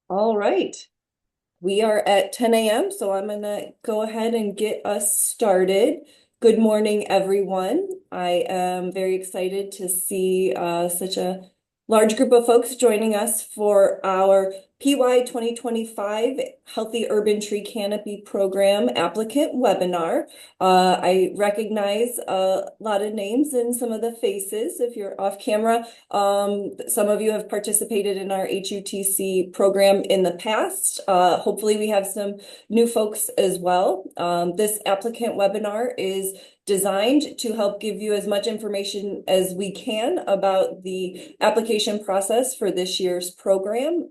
All right. We are at 10 a.m., so I'm going to go ahead and get us started. Good morning, everyone. I am very excited to see such a large group of folks joining us for our PY 2025 Healthy Urban Tree Canopy Program Applicant webinar. I recognize a lot of names and some of the faces if you're off camera. Some of you have participated in our HUTC program in the past. Hopefully we have some new folks as well. This applicant webinar is designed to help give you as much information as we can about the application process for this year's program.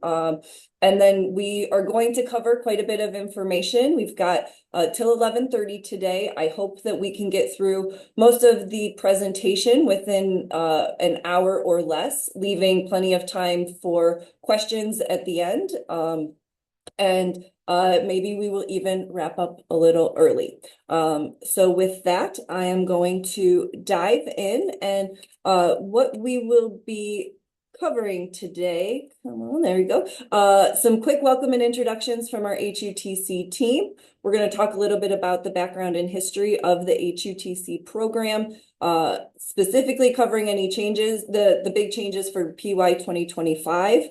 And then we are going to cover quite a bit of information. We've got till 11:30 today. I hope that we can get through most of the presentation within an hour or less, leaving plenty of time for questions at the end. And maybe we will even wrap up a little early. So with that, I am going to dive in, and what we will be covering today. Come on, there we go. Some quick welcome and introductions from our HUTC team. We're going to talk a little bit about the background and history of the HUTC program, specifically covering any changes, the big changes for PY 2025.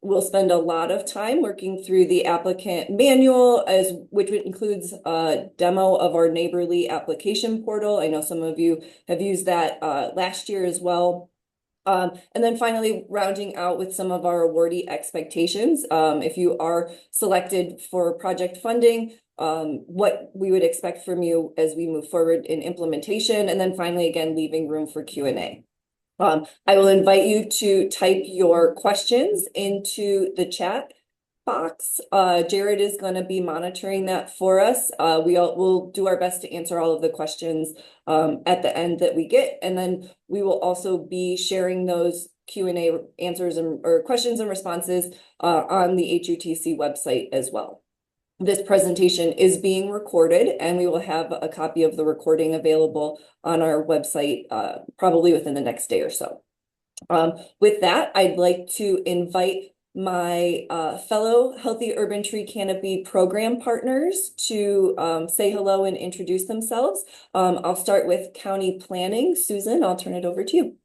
We'll spend a lot of time working through the applicant manual, which includes a demo of our neighborly application portal. I know some of you have used that last year as well. And then finally, rounding out with some of our awardee expectations. If you are selected for project funding, what we would expect from you as we move forward in implementation. And then finally, again, leaving room for Q&A. I will invite you to type your questions into the chat box. Jared is going to be monitoring that for us. We'll do our best to answer all of the questions at the end that we get, and then we will also be sharing those Q&A answers or questions and responses on the HUTC website as well. This presentation is being recorded, and we will have a copy of the recording available on our website probably within the next day or so. With that, I'd like to invite my fellow Healthy Urban Tree Canopy program partners to say hello and introduce themselves. I'll start with County Planning. Susan, I'll turn it over to you.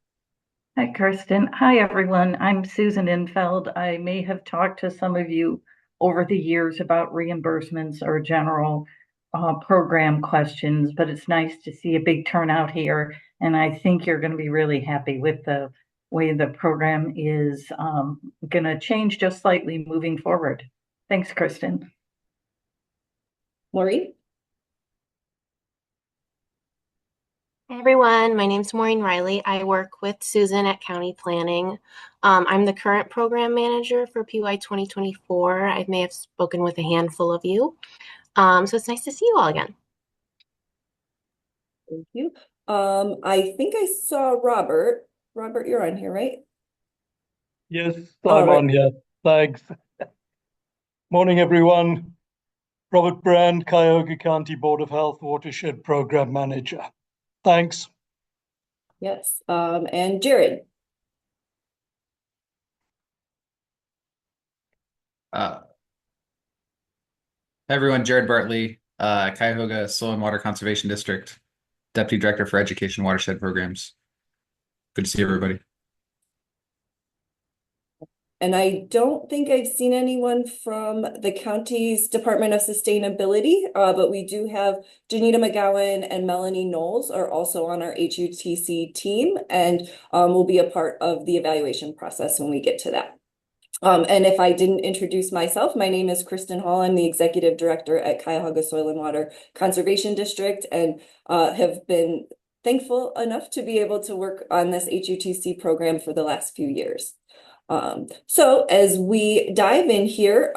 Hi, Kirsten. Hi, everyone. I'm Susan Infeld. I may have talked to some of you over the years about reimbursements or general program questions, but it's nice to see a big turnout here. And I think you're going to be really happy with the way the program is going to change just slightly moving forward. Thanks, Kirsten. Maureen? Hey everyone, my name is Maureen Riley. I work with Susan at County Planning. I'm the current program manager for PY 2024. I may have spoken with a handful of you. So it's nice to see you all again. Thank you. I think I saw Robert. Robert, you're on here, right? Yes, I'm on here. Thanks. Morning, everyone. Robert Brand, Cuyahoga County Board of Health Watershed Program Manager. Thanks. Yes. And Jared. Hi everyone, Jared Bartley, Cuyahoga Soil and Water Conservation District, Deputy Director for Education Watershed Programs. Good to see everybody. And I don't think I've seen anyone from the county's Department of Sustainability, but we do have Janita McGowan and Melanie Knowles are also on our HUTC team, and will be a part of the evaluation process when we get to that. And if I didn't introduce myself, my name is Kristen Hall. I'm the Executive Director at Cuyahoga Soil and Water Conservation District, and have been thankful enough to be able to work on this HUTC program for the last few years. So as we dive in here,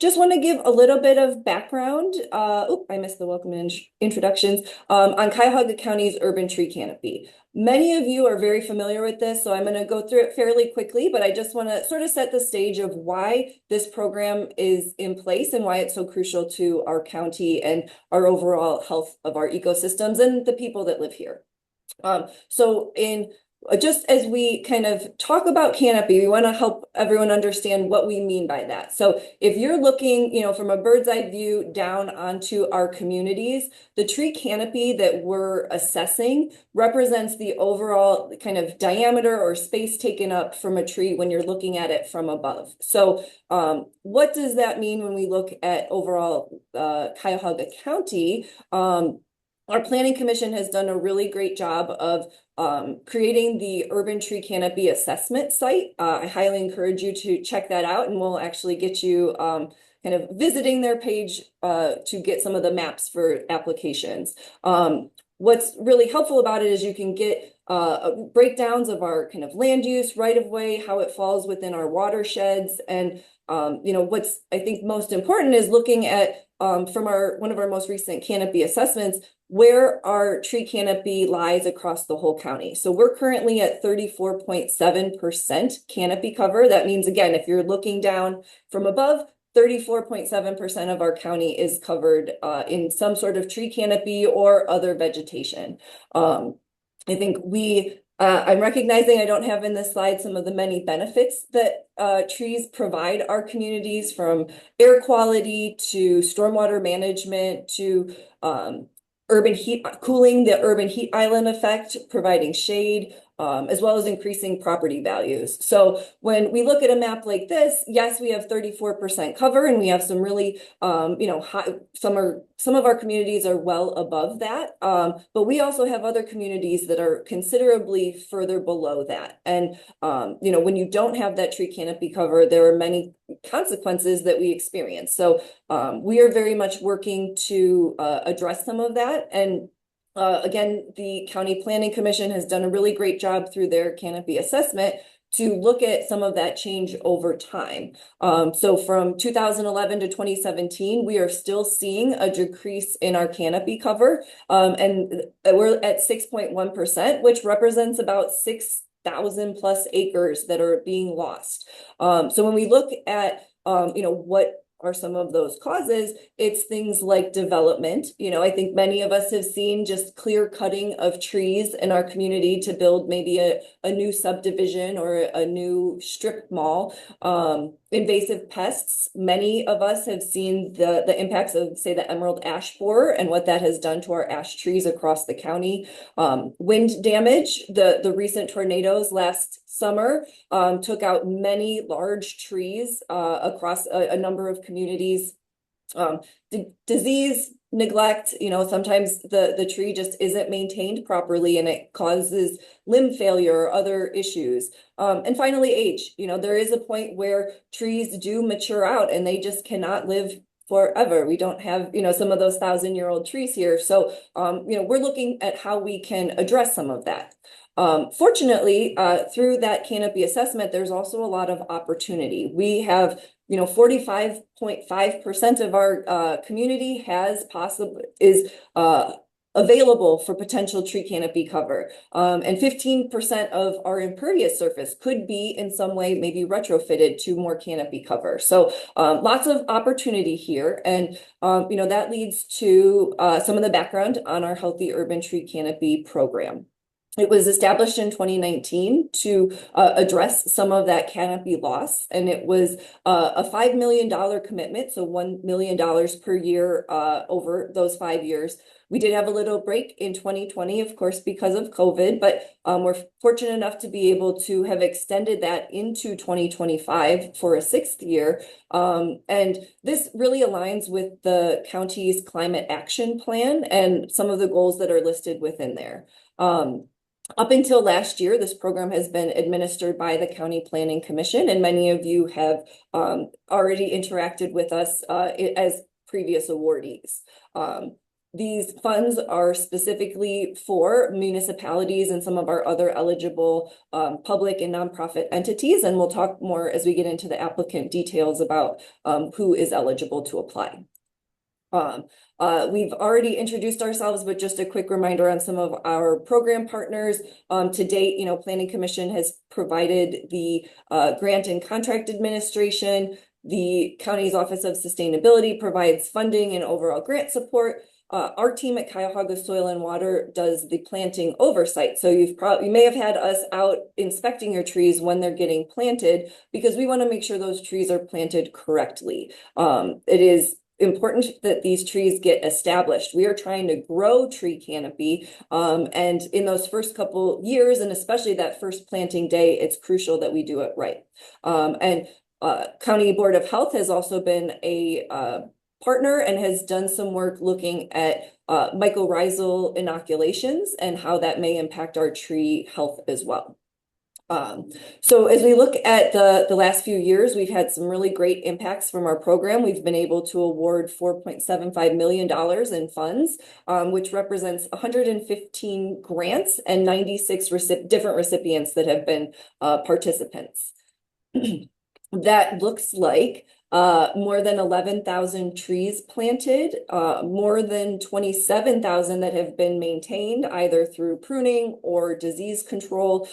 just want to give a little bit of background. I missed the welcome and introductions on Cuyahoga County's urban tree canopy. Many of you are very familiar with this, so I'm going to go through it fairly quickly, but I just want to sort of set the stage of why this program is in place and why it's so crucial to our county and our overall health of our ecosystems and the people that live here. So in just as we kind of talk about canopy, we want to help everyone understand what we mean by that. So if you're looking, from a bird's eye view down onto our communities, the tree canopy that we're assessing represents the overall kind of diameter or space taken up from a tree when you're looking at it from above. So what does that mean when we look at overall Cuyahoga County? Our Planning Commission has done a really great job of creating the urban tree canopy assessment site. I highly encourage you to check that out, and we'll actually get you kind of visiting their page to get some of the maps for applications. What's really helpful about it is you can get breakdowns of our kind of land use, right of way, how it falls within our watersheds, and what's I think most important is looking at from one of our most recent canopy assessments, where our tree canopy lies across the whole county. So we're currently at 34.7% canopy cover. That means, again, if you're looking down from above, 34.7% of our county is covered in some sort of tree canopy or other vegetation. I think I'm recognizing I don't have in this slide some of the many benefits that trees provide our communities, from air quality to stormwater management to urban heat cooling, the urban heat island effect, providing shade, as well as increasing property values. So when we look at a map like this, yes, we have 34% cover, and we have some really, high, some of our communities are well above that, but we also have other communities that are considerably further below that. And when you don't have that tree canopy cover, there are many consequences that we experience. So we are very much working to address some of that. And again, the County Planning Commission has done a really great job through their canopy assessment to look at some of that change over time. So from 2011 to 2017, we are still seeing a decrease in our canopy cover, and we're at 6.1%, which represents about 6,000 plus acres that are being lost. So when we look at, what are some of those causes, it's things like development. I think many of us have seen just clear cutting of trees in our community to build maybe a new subdivision or a new strip mall. Invasive pests, many of us have seen the impacts of, say, the emerald ash borer and what that has done to our ash trees across the county. Wind damage, the recent tornadoes last summer took out many large trees across a number of communities. Disease, neglect, sometimes the tree just isn't maintained properly and it causes limb failure or other issues. And finally, age. There is a point where trees do mature out and they just cannot live forever. We don't have, some of those 1,000-year-old trees here. So, we're looking at how we can address some of that. Fortunately, through that canopy assessment, there's also a lot of opportunity. We have 45.5% of our community is available for potential tree canopy cover. And 15% of our impervious surface could be in some way maybe retrofitted to more canopy cover. So lots of opportunity here. And, that leads to some of the background on our Healthy Urban Tree Canopy program. It was established in 2019 to address some of that canopy loss, and it was a $5 million commitment, so $1 million per year over those 5 years. We did have a little break in 2020, of course, because of COVID, but we're fortunate enough to be able to have extended that into 2025 for a 6th year. And this really aligns with the county's climate action plan and some of the goals that are listed within there. Up until last year, this program has been administered by the County Planning Commission, and many of you have already interacted with us as previous awardees. These funds are specifically for municipalities and some of our other eligible public and nonprofit entities, and we'll talk more as we get into the applicant details about who is eligible to apply. We've already introduced ourselves, but just a quick reminder on some of our program partners. To date, Planning Commission has provided the grant and contract administration. The county's Office of Sustainability provides funding and overall grant support. our team at Cuyahoga Soil and Water does the planting oversight. So you may have had us out inspecting your trees when they're getting planted, because we want to make sure those trees are planted correctly. It is important that these trees get established. We are trying to grow tree canopy, and in those first couple years, and especially that first planting day, it's crucial that we do it right. And County Board of Health has also been a partner and has done some work looking at mycorrhizal inoculations and how that may impact our tree health as well. So as we look at the last few years, we've had some really great impacts from our program. We've been able to award $4.75 million in funds, which represents 115 grants and 96 different recipients that have been participants. That looks like more than 11,000 trees planted, more than 27,000 that have been maintained either through pruning or disease control,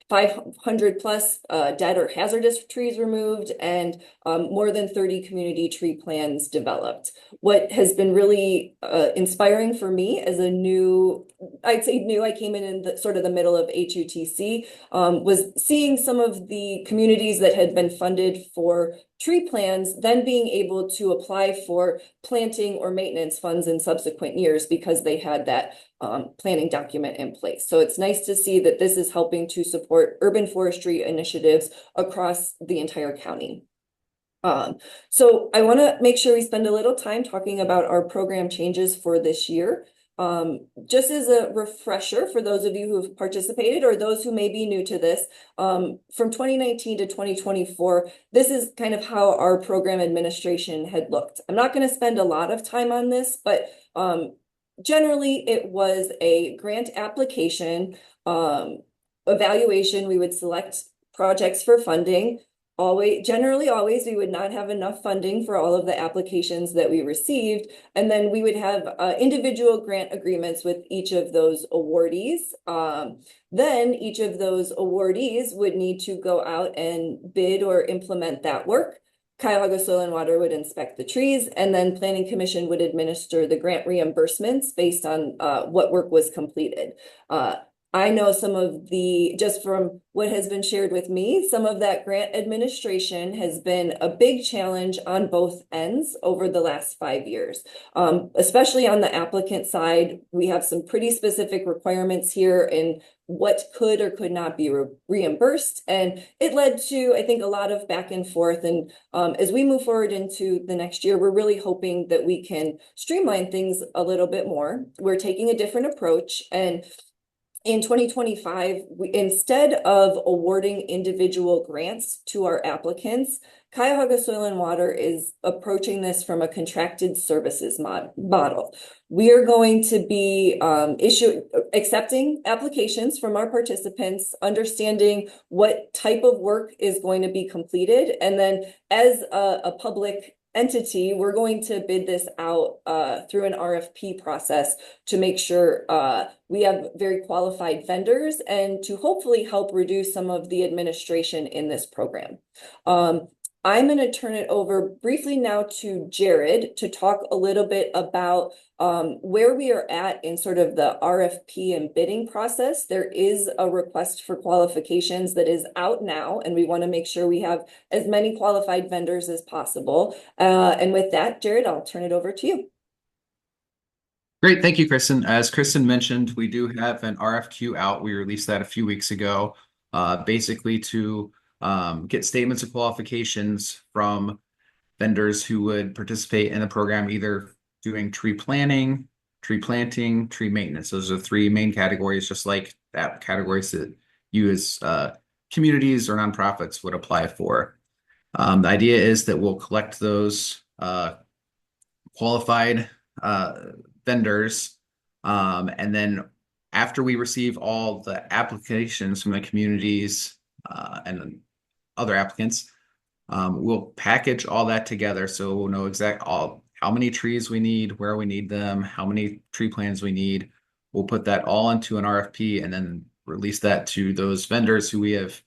500 plus dead or hazardous trees removed, and more than 30 community tree plans developed. What has been really inspiring for me as a new, I'd say new, I came in the sort of the middle of HUTC, was seeing some of the communities that had been funded for tree plans then being able to apply for planting or maintenance funds in subsequent years because they had that planning document in place. So it's nice to see that this is helping to support urban forestry initiatives across the entire county. So I want to make sure we spend a little time talking about our program changes for this year. Just as a refresher for those of you who have participated or those who may be new to this, from 2019 to 2024, this is kind of how our program administration had looked. I'm not going to spend a lot of time on this, but generally it was a grant application, evaluation. We would select projects for funding. Generally always, we would not have enough funding for all of the applications that we received. And then we would have individual grant agreements with each of those awardees. Then each of those awardees would need to go out and bid or implement that work. Cuyahoga Soil and Water would inspect the trees, and then Planning Commission would administer the grant reimbursements based on what work was completed. I know some of just from what has been shared with me, some of that grant administration has been a big challenge on both ends over the last 5 years. Especially on the applicant side, we have some pretty specific requirements here in what could or could not be reimbursed. And it led to, I think, a lot of back and forth. And as we move forward into the next year, we're really hoping that we can streamline things a little bit more. We're taking a different approach, and in 2025, instead of awarding individual grants to our applicants, Cuyahoga Soil and Water is approaching this from a contracted services model. We are going to be accepting applications from our participants, understanding what type of work is going to be completed, and then as a public entity, we're going to bid this out through an RFP process to make sure we have very qualified vendors and to hopefully help reduce some of the administration in this program. I'm going to turn it over briefly now to Jared to talk a little bit about where we are at in sort of the RFP and bidding process. There is a request for qualifications that is out now, and we want to make sure we have as many qualified vendors as possible. And with that, Jared, I'll turn it over to you. Great, thank you, Kristen. As Kristen mentioned, we do have an RFQ out. We released that a few weeks ago, basically to get statements of qualifications from vendors who would participate in the program, either doing tree planning, tree planting, tree maintenance. Those are the three main categories, just like that categories that you as communities or nonprofits would apply for. The idea is that we'll collect those qualified vendors, and then after we receive all the applications from the communities and other applicants, we'll package all that together so we'll know how many trees we need, where we need them, how many tree plans we need. We'll put that all into an RFP and then release that to those vendors who we have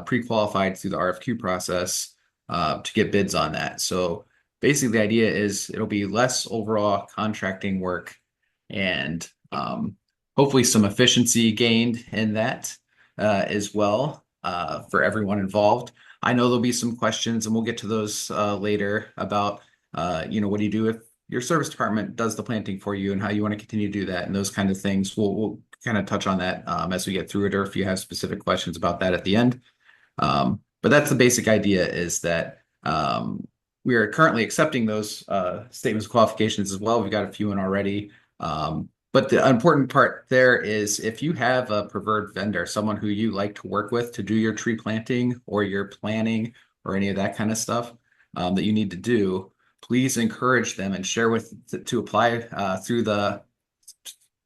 pre-qualified through the RFQ process to get bids on that. So basically the idea is it'll be less overall contracting work and hopefully some efficiency gained in that as well for everyone involved. I know there'll be some questions, and we'll get to those later about, what do you do if your service department does the planting for you and how you want to continue to do that and those kind of things. We'll kind of touch on that as we get through it, or if you have specific questions about that at the end. But that's the basic idea, is that we are currently accepting those statements of qualifications as well. We've got a few in already. But the important part there is, if you have a preferred vendor, someone who you like to work with to do your tree planting or your planning or any of that kind of stuff that you need to do, please encourage them and share to apply through the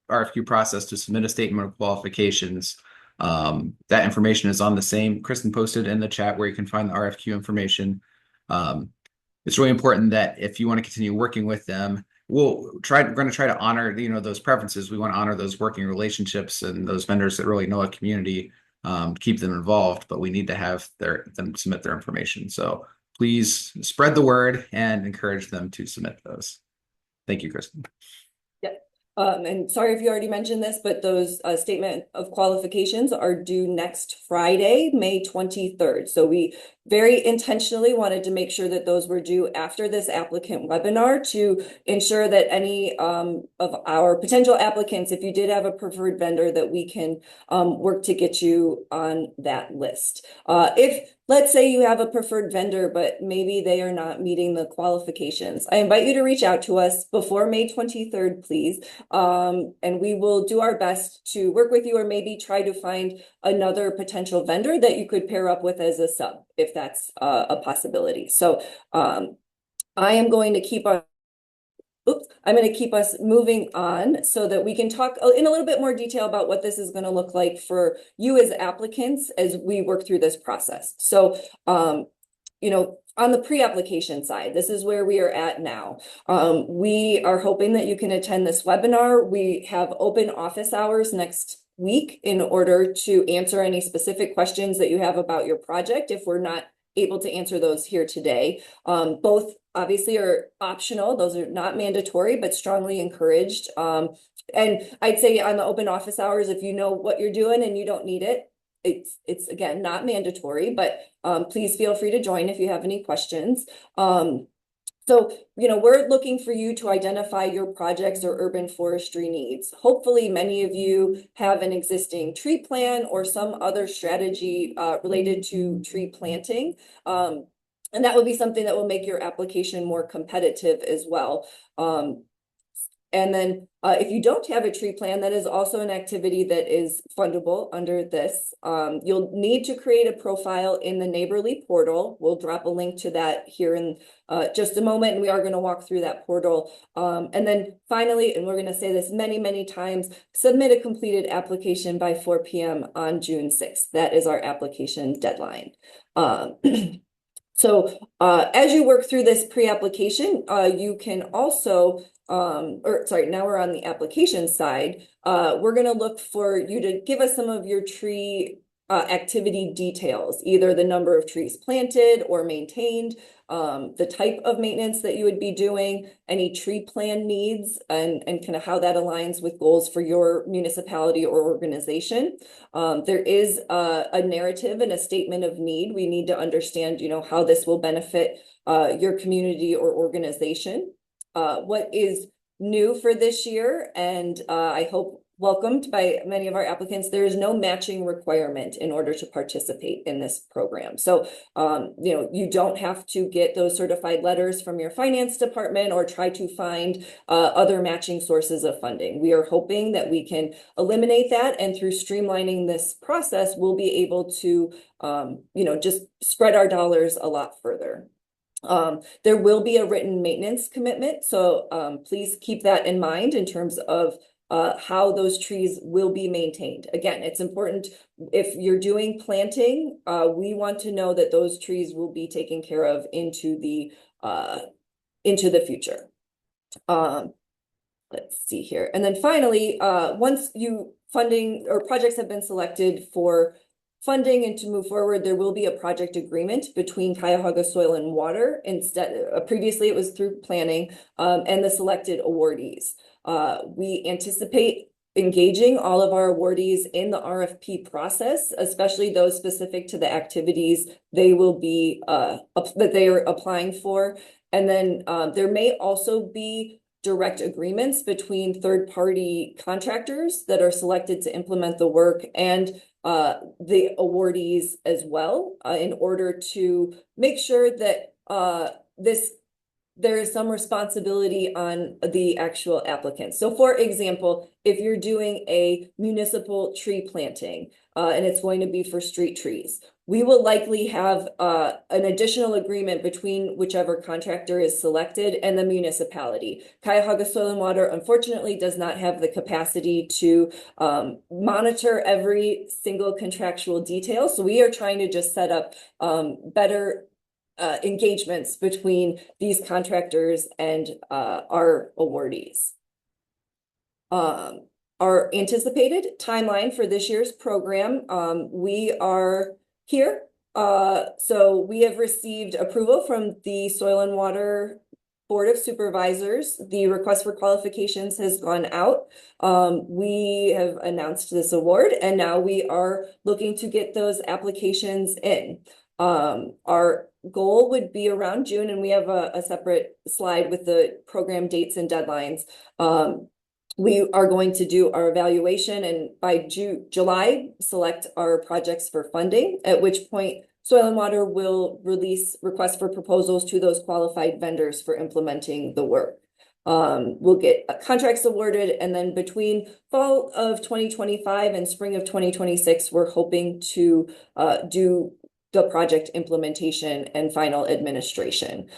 RFQ process to submit a statement of qualifications. That information is on the same, Kristen posted in the chat where you can find the RFQ information. It's really important that if you want to continue working with them, we're going to try to honor, those preferences. We want to honor those working relationships and those vendors that really know a community, keep them involved, but we need to have them submit their information. So please spread the word and encourage them to submit those. Thank you, Kristen. And sorry if you already mentioned this, but those statement of qualifications are due next Friday, May 23rd. So we very intentionally wanted to make sure that those were due after this applicant webinar to ensure that any of our potential applicants, if you did have a preferred vendor, that we can work to get you on that list. If let's say you have a preferred vendor, but maybe they are not meeting the qualifications, I invite you to reach out to us before May 23rd, please. And we will do our best to work with you, or maybe try to find another potential vendor that you could pair up with as a sub, if that's a possibility. So I am going to keep on. I'm going to keep us moving on so that we can talk in a little bit more detail about what this is going to look like for you as applicants as we work through this process. So, on the pre-application side, this is where we are at now. We are hoping that you can attend this webinar. We have open office hours next week in order to answer any specific questions that you have about your project, if we're not able to answer those here today. Both obviously are optional. Those are not mandatory, but strongly encouraged. And I'd say on the open office hours, if you know what you're doing and you don't need it, it's again, not mandatory, but please feel free to join if you have any questions. So, we're looking for you to identify your projects or urban forestry needs. Hopefully, many of you have an existing tree plan or some other strategy related to tree planting. And that would be something that will make your application more competitive as well. And then if you don't have a tree plan, that is also an activity that is fundable under this. You'll need to create a profile in the Neighborly portal. We'll drop a link to that here in just a moment, and we are going to walk through that portal. And then finally, and we're going to say this many, many times, submit a completed application by 4 p.m. on June 6th. That is our application deadline. So as you work through this pre-application, you can also, now we're on the application side. We're going to look for you to give us some of your tree activity details, either the number of trees planted or maintained, the type of maintenance that you would be doing, any tree plan needs, and kind of how that aligns with goals for your municipality or organization. There is a narrative and a statement of need. We need to understand, how this will benefit your community or organization. What is new for this year, and I hope welcomed by many of our applicants, there is no matching requirement in order to participate in this program. So, you don't have to get those certified letters from your finance department or try to find other matching sources of funding. We are hoping that we can eliminate that, and through streamlining this process, we'll be able to, just spread our dollars a lot further. There will be a written maintenance commitment, so please keep that in mind in terms of how those trees will be maintained. Again, it's important if you're doing planting, we want to know that those trees will be taken care of into the future. Let's see here. And then finally, once funding or projects have been selected for funding and to move forward, there will be a project agreement between Cuyahoga Soil and Water. Instead, previously it was through planning, and the selected awardees. We anticipate engaging all of our awardees in the RFP process, especially those specific to the activities they will be that they are applying for. And then there may also be direct agreements between third-party contractors that are selected to implement the work and the awardees as well, in order to make sure that there is some responsibility on the actual applicant. So for example, if you're doing a municipal tree planting and it's going to be for street trees, we will likely have an additional agreement between whichever contractor is selected and the municipality. Cuyahoga Soil and Water, unfortunately, does not have the capacity to monitor every single contractual detail. So we are trying to just set up better engagements between these contractors and our awardees. Our anticipated timeline for this year's program, we are here. So we have received approval from the Soil and Water Board of Supervisors. The request for qualifications has gone out. We have announced this award, and now we are looking to get those applications in. Our goal would be around June, and we have a separate slide with the program dates and deadlines. We are going to do our evaluation and by July, select our projects for funding, at which point Soil and Water will release requests for proposals to those qualified vendors for implementing the work. We'll get contracts awarded, and then between fall of 2025 and spring of 2026, we're hoping to do the project implementation and final administration.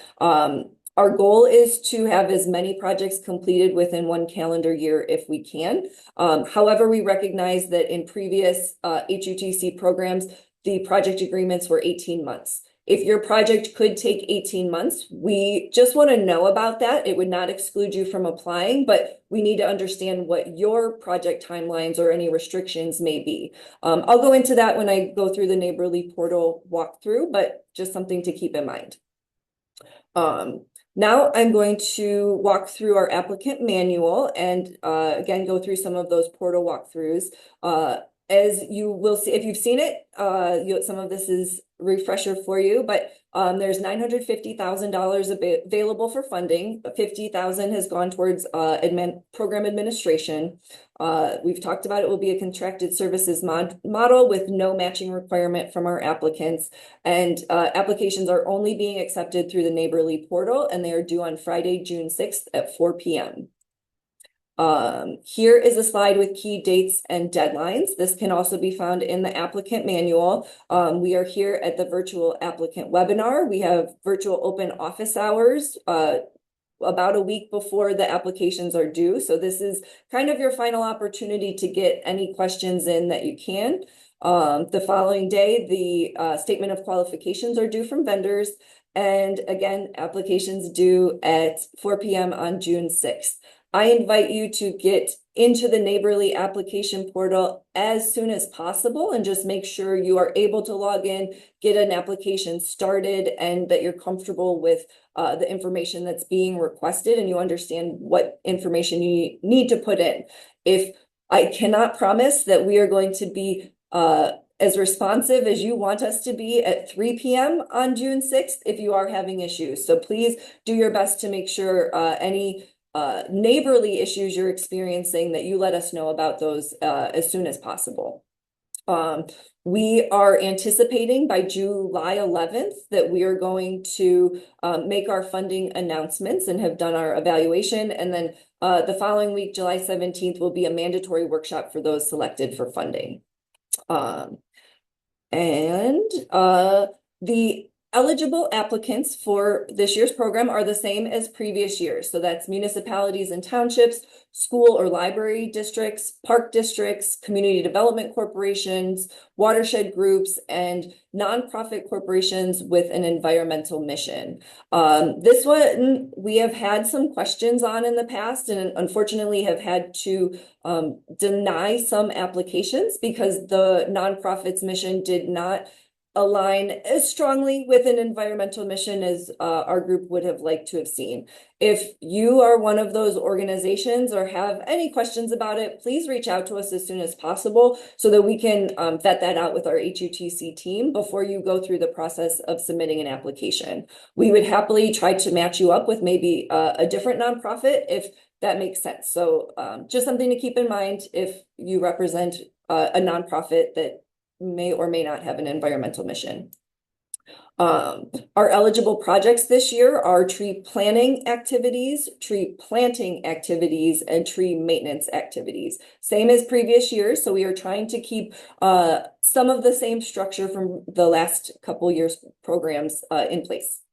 Our goal is to have as many projects completed within 1 calendar year if we can. However, we recognize that in previous HUTC programs, the project agreements were 18 months. If your project could take 18 months, we just want to know about that. It would not exclude you from applying, but we need to understand what your project timelines or any restrictions may be. I'll go into that when I go through the Neighborly Portal walkthrough, but just something to keep in mind. Now I'm going to walk through our applicant manual and again, go through some of those portal walkthroughs. As you will see, if you've seen it, some of this is refresher for you, but there's $950,000 available for funding. $50,000 has gone towards program administration. We've talked about it will be a contracted services model with no matching requirement from our applicants, and applications are only being accepted through the Neighborly Portal, and they are due on Friday, June 6th at 4 p.m. Here is a slide with key dates and deadlines. This can also be found in the applicant manual. We are here at the virtual applicant webinar. We have virtual open office hours about a week before the applications are due. So this is kind of your final opportunity to get any questions in that you can. The following day, the statement of qualifications are due from vendors. And again, applications due at 4 p.m. on June 6th. I invite you to get into the Neighborly application portal as soon as possible and just make sure you are able to log in, get an application started, and that you're comfortable with the information that's being requested and you understand what information you need to put in. If I cannot promise that we are going to be as responsive as you want us to be at 3 p.m. on June 6th if you are having issues. So please do your best to make sure any neighborly issues you're experiencing that you let us know about those as soon as possible. We are anticipating by July 11th that we are going to make our funding announcements and have done our evaluation. And then the following week, July 17th, will be a mandatory workshop for those selected for funding. The Eligible applicants for this year's program are the same as previous years. So that's municipalities and townships, school or library districts, park districts, community development corporations, watershed groups, and nonprofit corporations with an environmental mission. This one we have had some questions on in the past, and unfortunately have had to deny some applications because the nonprofit's mission did not align as strongly with an environmental mission as our group would have liked to have seen. If you are one of those organizations or have any questions about it, please reach out to us as soon as possible so that we can vet that out with our HUTC team before you go through the process of submitting an application. We would happily try to match you up with maybe a different nonprofit if that makes sense. So just something to keep in mind if you represent a nonprofit that may or may not have an environmental mission. Our eligible projects this year are tree planting activities, tree planting activities, and tree maintenance activities. Same as previous years, so we are trying to keep some of the same structure from the last couple years programs in place.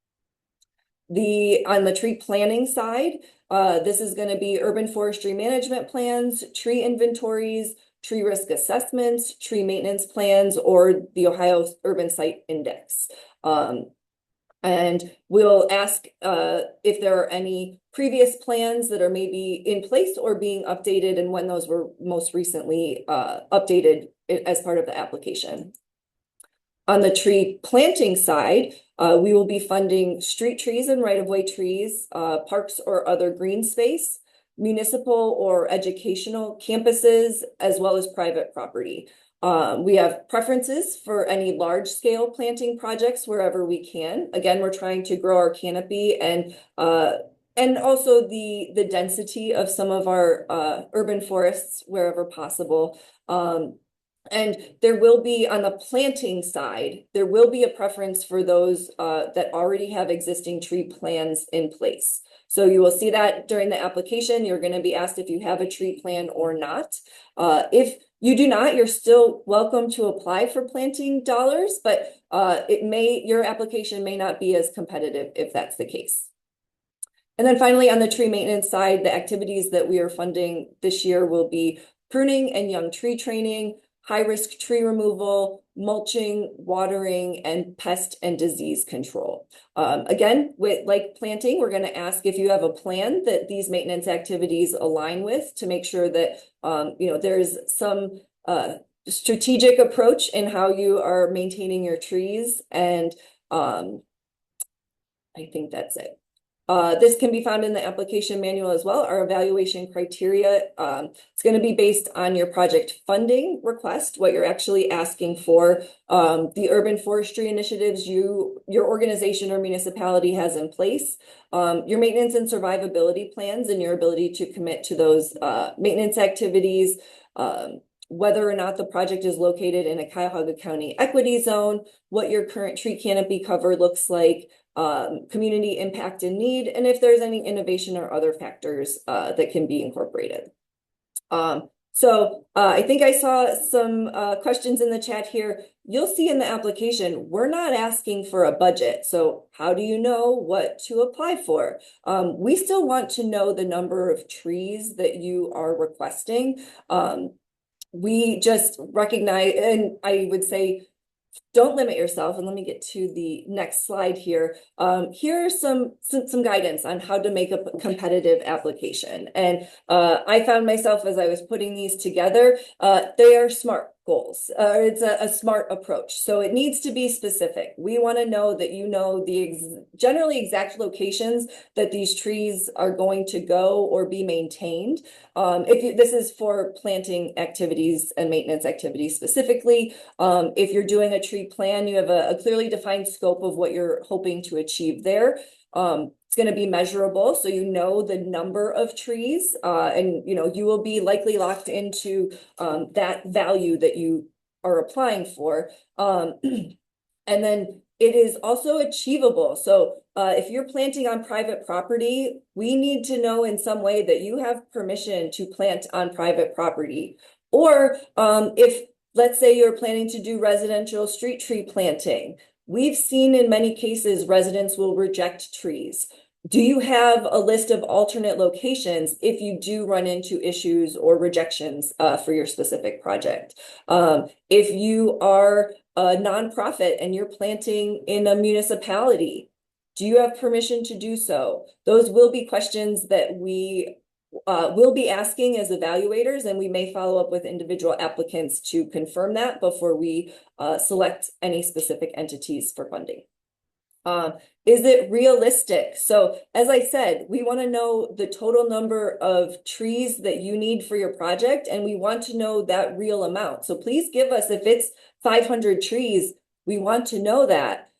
On the tree planting side, this is going to be urban forestry management plans, tree inventories, tree risk assessments, tree maintenance plans, or the Ohio Urban Site Index. And we'll ask if there are any previous plans that are maybe in place or being updated and when those were most recently updated as part of the application. On the tree planting side, we will be funding street trees and right-of-way trees, parks or other green space, municipal or educational campuses, as well as private property. We have preferences for any large-scale planting projects wherever we can. Again, we're trying to grow our canopy and also the density of some of our urban forests wherever possible. And there will be, on the planting side, there will be a preference for those that already have existing tree plans in place. So you will see that during the application. You're going to be asked if you have a tree plan or not. If you do not, you're still welcome to apply for planting dollars, but your application may not be as competitive if that's the case. And then finally, on the tree maintenance side, the activities that we are funding this year will be pruning and young tree training, high-risk tree removal, mulching, watering, and pest and disease control. Again, like planting, we're going to ask if you have a plan that these maintenance activities align with to make sure that there's some strategic approach in how you are maintaining your trees. And I think that's it. This can be found in the application manual as well. Our evaluation criteria, it's going to be based on your project funding request, what you're actually asking for, the urban forestry initiatives your organization or municipality has in place, your maintenance and survivability plans and your ability to commit to those maintenance activities, whether or not the project is located in a Cuyahoga County equity zone, what your current tree canopy cover looks like, community impact and need, and if there's any innovation or other factors that can be incorporated. So I think I saw some questions in the chat here. You'll see in the application, we're not asking for a budget. So how do you know what to apply for? We still want to know the number of trees that you are requesting. We just recognize, and I would say, don't limit yourself. And let me get to the next slide here. Here are some guidance on how to make a competitive application. And I found myself as I was putting these together, they are SMART goals. It's a SMART approach. So it needs to be specific. We want to know that you know the generally exact locations that these trees are going to go or be maintained. This is for planting activities and maintenance activities specifically. If you're doing a tree plan, you have a clearly defined scope of what you're hoping to achieve there. It's going to be measurable, so you know the number of trees, and you will be likely locked into that value that you are applying for. And then it is also achievable. So if you're planting on private property, we need to know in some way that you have permission to plant on private property. Or if, let's say, you're planning to do residential street tree planting, we've seen in many cases residents will reject trees. Do you have a list of alternate locations if you do run into issues or rejections for your specific project? If you are a nonprofit and you're planting in a municipality, do you have permission to do so? Those will be questions that we will be asking as evaluators, and we may follow up with individual applicants to confirm that before we select any specific entities for funding. Is it realistic? So as I said, we want to know the total number of trees that you need for your project, and we want to know that real amount. So please give us, if it's 500 trees, we want to know that.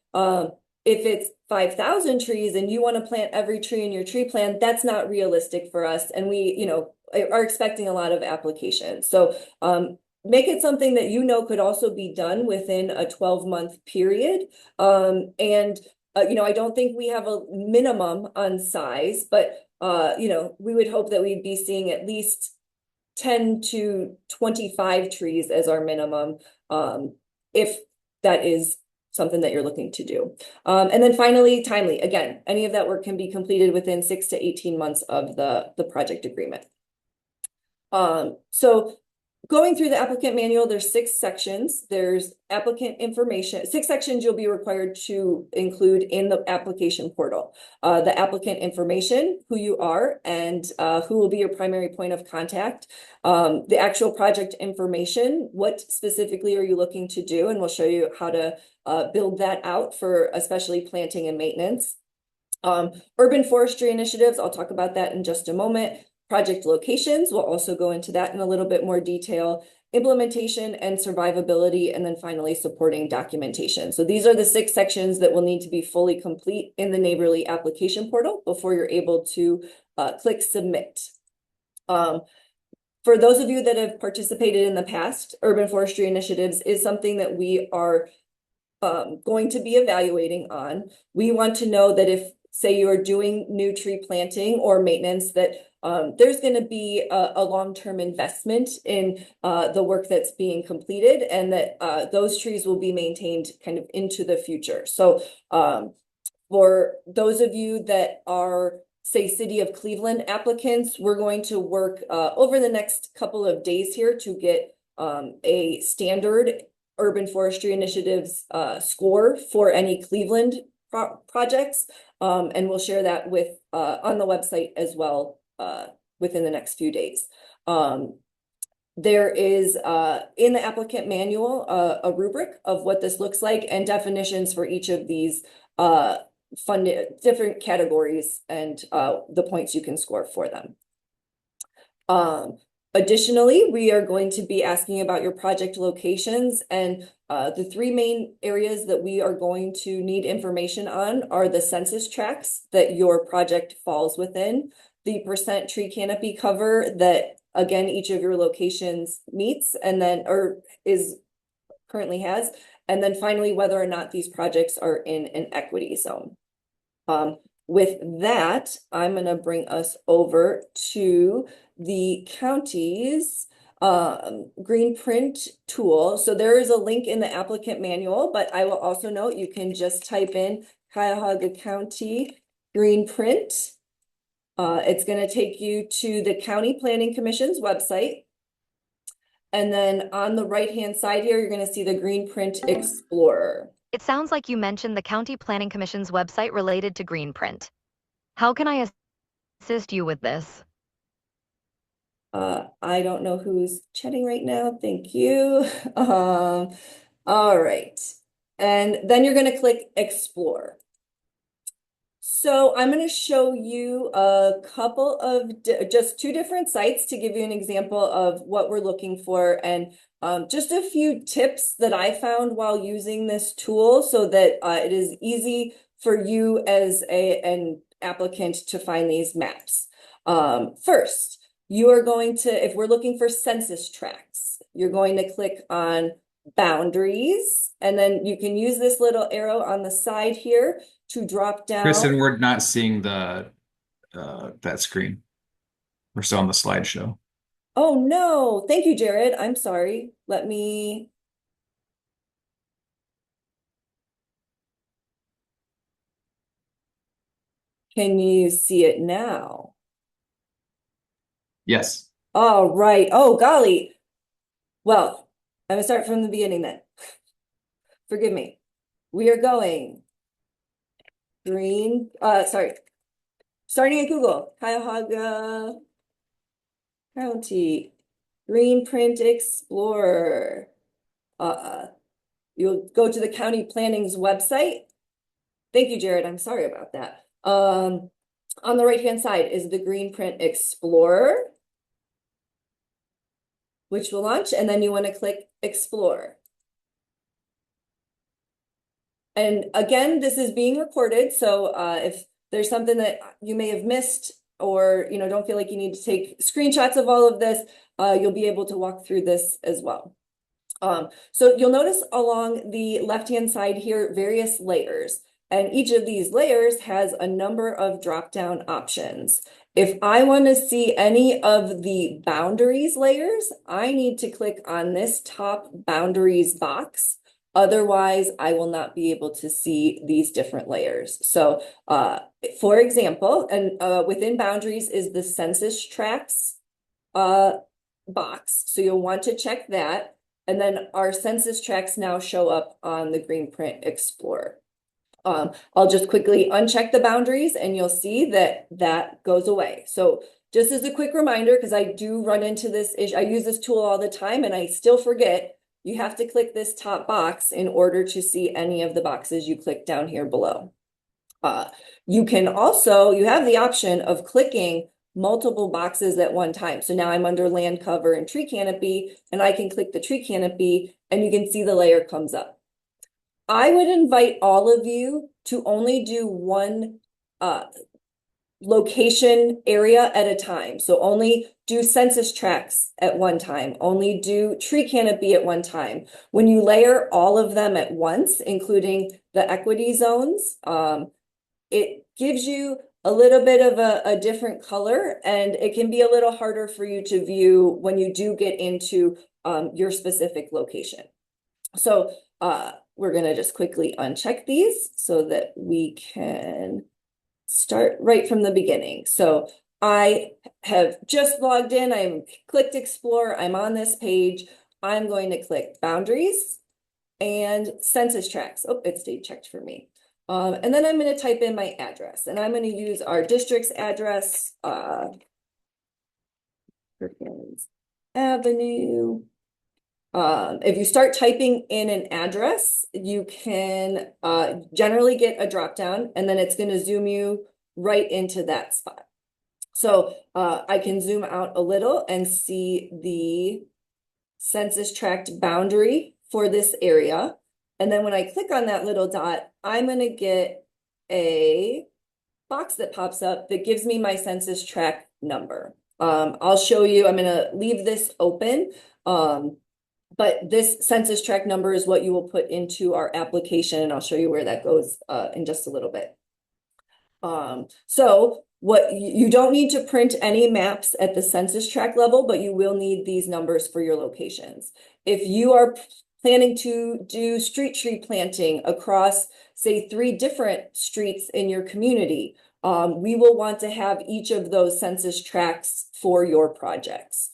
If it's 5,000 trees and you want to plant every tree in your tree plan, that's not realistic for us. And we, are expecting a lot of applications. So make it something that could also be done within a 12-month period. I don't think we have a minimum on size, but we would hope that we'd be seeing at least 10 to 25 trees as our minimum, if that is something that you're looking to do. And then finally, timely. Again, any of that work can be completed within 6 to 18 months of the project agreement. So going through the applicant manual, there's 6 sections. There's applicant information, 6 sections you'll be required to include in the application portal. The applicant information, who you are, and who will be your primary point of contact. The actual project information, what specifically are you looking to do? And we'll show you how to build that out for especially planting and maintenance. Urban forestry initiatives, I'll talk about that in just a moment. Project locations, we'll also go into that in a little bit more detail. Implementation and survivability, and then finally supporting documentation. So these are the 6 sections that will need to be fully complete in the Neighborly application portal before you're able to click submit. For those of you that have participated in the past, urban forestry initiatives is something that we are going to be evaluating on. We want to know that if, say, you are doing new tree planting or maintenance, that there's going to be a long-term investment in the work that's being completed, and that those trees will be maintained kind of into the future. So for those of you that are, say, City of Cleveland applicants, we're going to work over the next couple of days here to get a standard urban forestry initiatives score for any Cleveland projects, and we'll share that with on the website as well within the next few days. There is in the applicant manual a rubric of what this looks like and definitions for each of these funded different categories and the points you can score for them. Additionally, we are going to be asking about your project locations, and the 3 main areas that we are going to need information on are the census tracts that your project falls within, the % tree canopy cover that, again, each of your locations meets and then currently has, and then finally whether or not these projects are in an equity zone. With that, I'm going to bring us over to the county's green print tool. So there is a link in the applicant manual, but I will also note you can just type in Cuyahoga County green print. It's going to take you to the County Planning Commission's website. And then on the right-hand side here, you're going to see the Green Print Explorer. It sounds like you mentioned the County Planning Commission's website related to Greenprint. How can I assist you with this? I don't know who's chatting right now. Thank you. All right. And then you're going to click Explore. So I'm going to show you a couple of just 2 different sites to give you an example of what we're looking for, and just a few tips that I found while using this tool so that it is easy for you as an applicant to find these maps. First, you are going to, if we're looking for census tracts, you're going to click on boundaries, and then you can use this little arrow on the side here to drop down. Kristen, we're not seeing the that screen. We're still on the slideshow. Oh no, thank you, Jared. I'm sorry. Let me. Can you see it now? Yes. All right. Oh, golly. Well, I'm gonna start from the beginning then. Forgive me. We are going green, starting at Google, Cuyahoga County, Green Print Explorer. You'll go to the county planning's website. Thank you, Jared. I'm sorry about that. On the right-hand side is the Green Print Explorer, which will launch, and then you want to click Explore. And again, this is being recorded, so if there's something that you may have missed or don't feel like you need to take screenshots of all of this, you'll be able to walk through this as well. So you'll notice along the left-hand side here, various layers, and each of these layers has a number of drop-down options. If I want to see any of the boundaries layers, I need to click on this top boundaries box. Otherwise, I will not be able to see these different layers. So, for example, and within boundaries is the census tracts box. So you'll want to check that. And then our census tracts now show up on the Green Print Explorer. I'll just quickly uncheck the boundaries and you'll see that that goes away. So just as a quick reminder, because I do run into this issue, I use this tool all the time and I still forget, you have to click this top box in order to see any of the boxes you click down here below. You have the option of clicking multiple boxes at one time. So now I'm under land cover and tree canopy, and I can click the tree canopy and you can see the layer comes up. I would invite all of you to only do one location area at a time. So only do census tracts at one time, only do tree canopy at one time. When you layer all of them at once, including the equity zones, it gives you a little bit of a different color, and it can be a little harder for you to view when you do get into your specific location. So we're going to just quickly uncheck these so that we can start right from the beginning. So I have just logged in. I'm clicked Explore. I'm on this page. I'm going to click Boundaries and Census Tracts. Oh, it stayed checked for me. And then I'm going to type in my address, and I'm going to use our district's address, Perkins Avenue. If you start typing in an address, you can generally get a drop down, and then it's going to zoom you right into that spot. So I can zoom out a little and see the census tract boundary for this area. And then when I click on that little dot, I'm going to get a box that pops up that gives me my census tract number. I'll show you, I'm going to leave this open. But this census tract number is what you will put into our application, and I'll show you where that goes in just a little bit. So what you don't need to print any maps at the census tract level, but you will need these numbers for your locations. If you are planning to do street tree planting across, say, 3 different streets in your community, we will want to have each of those census tracts for your projects.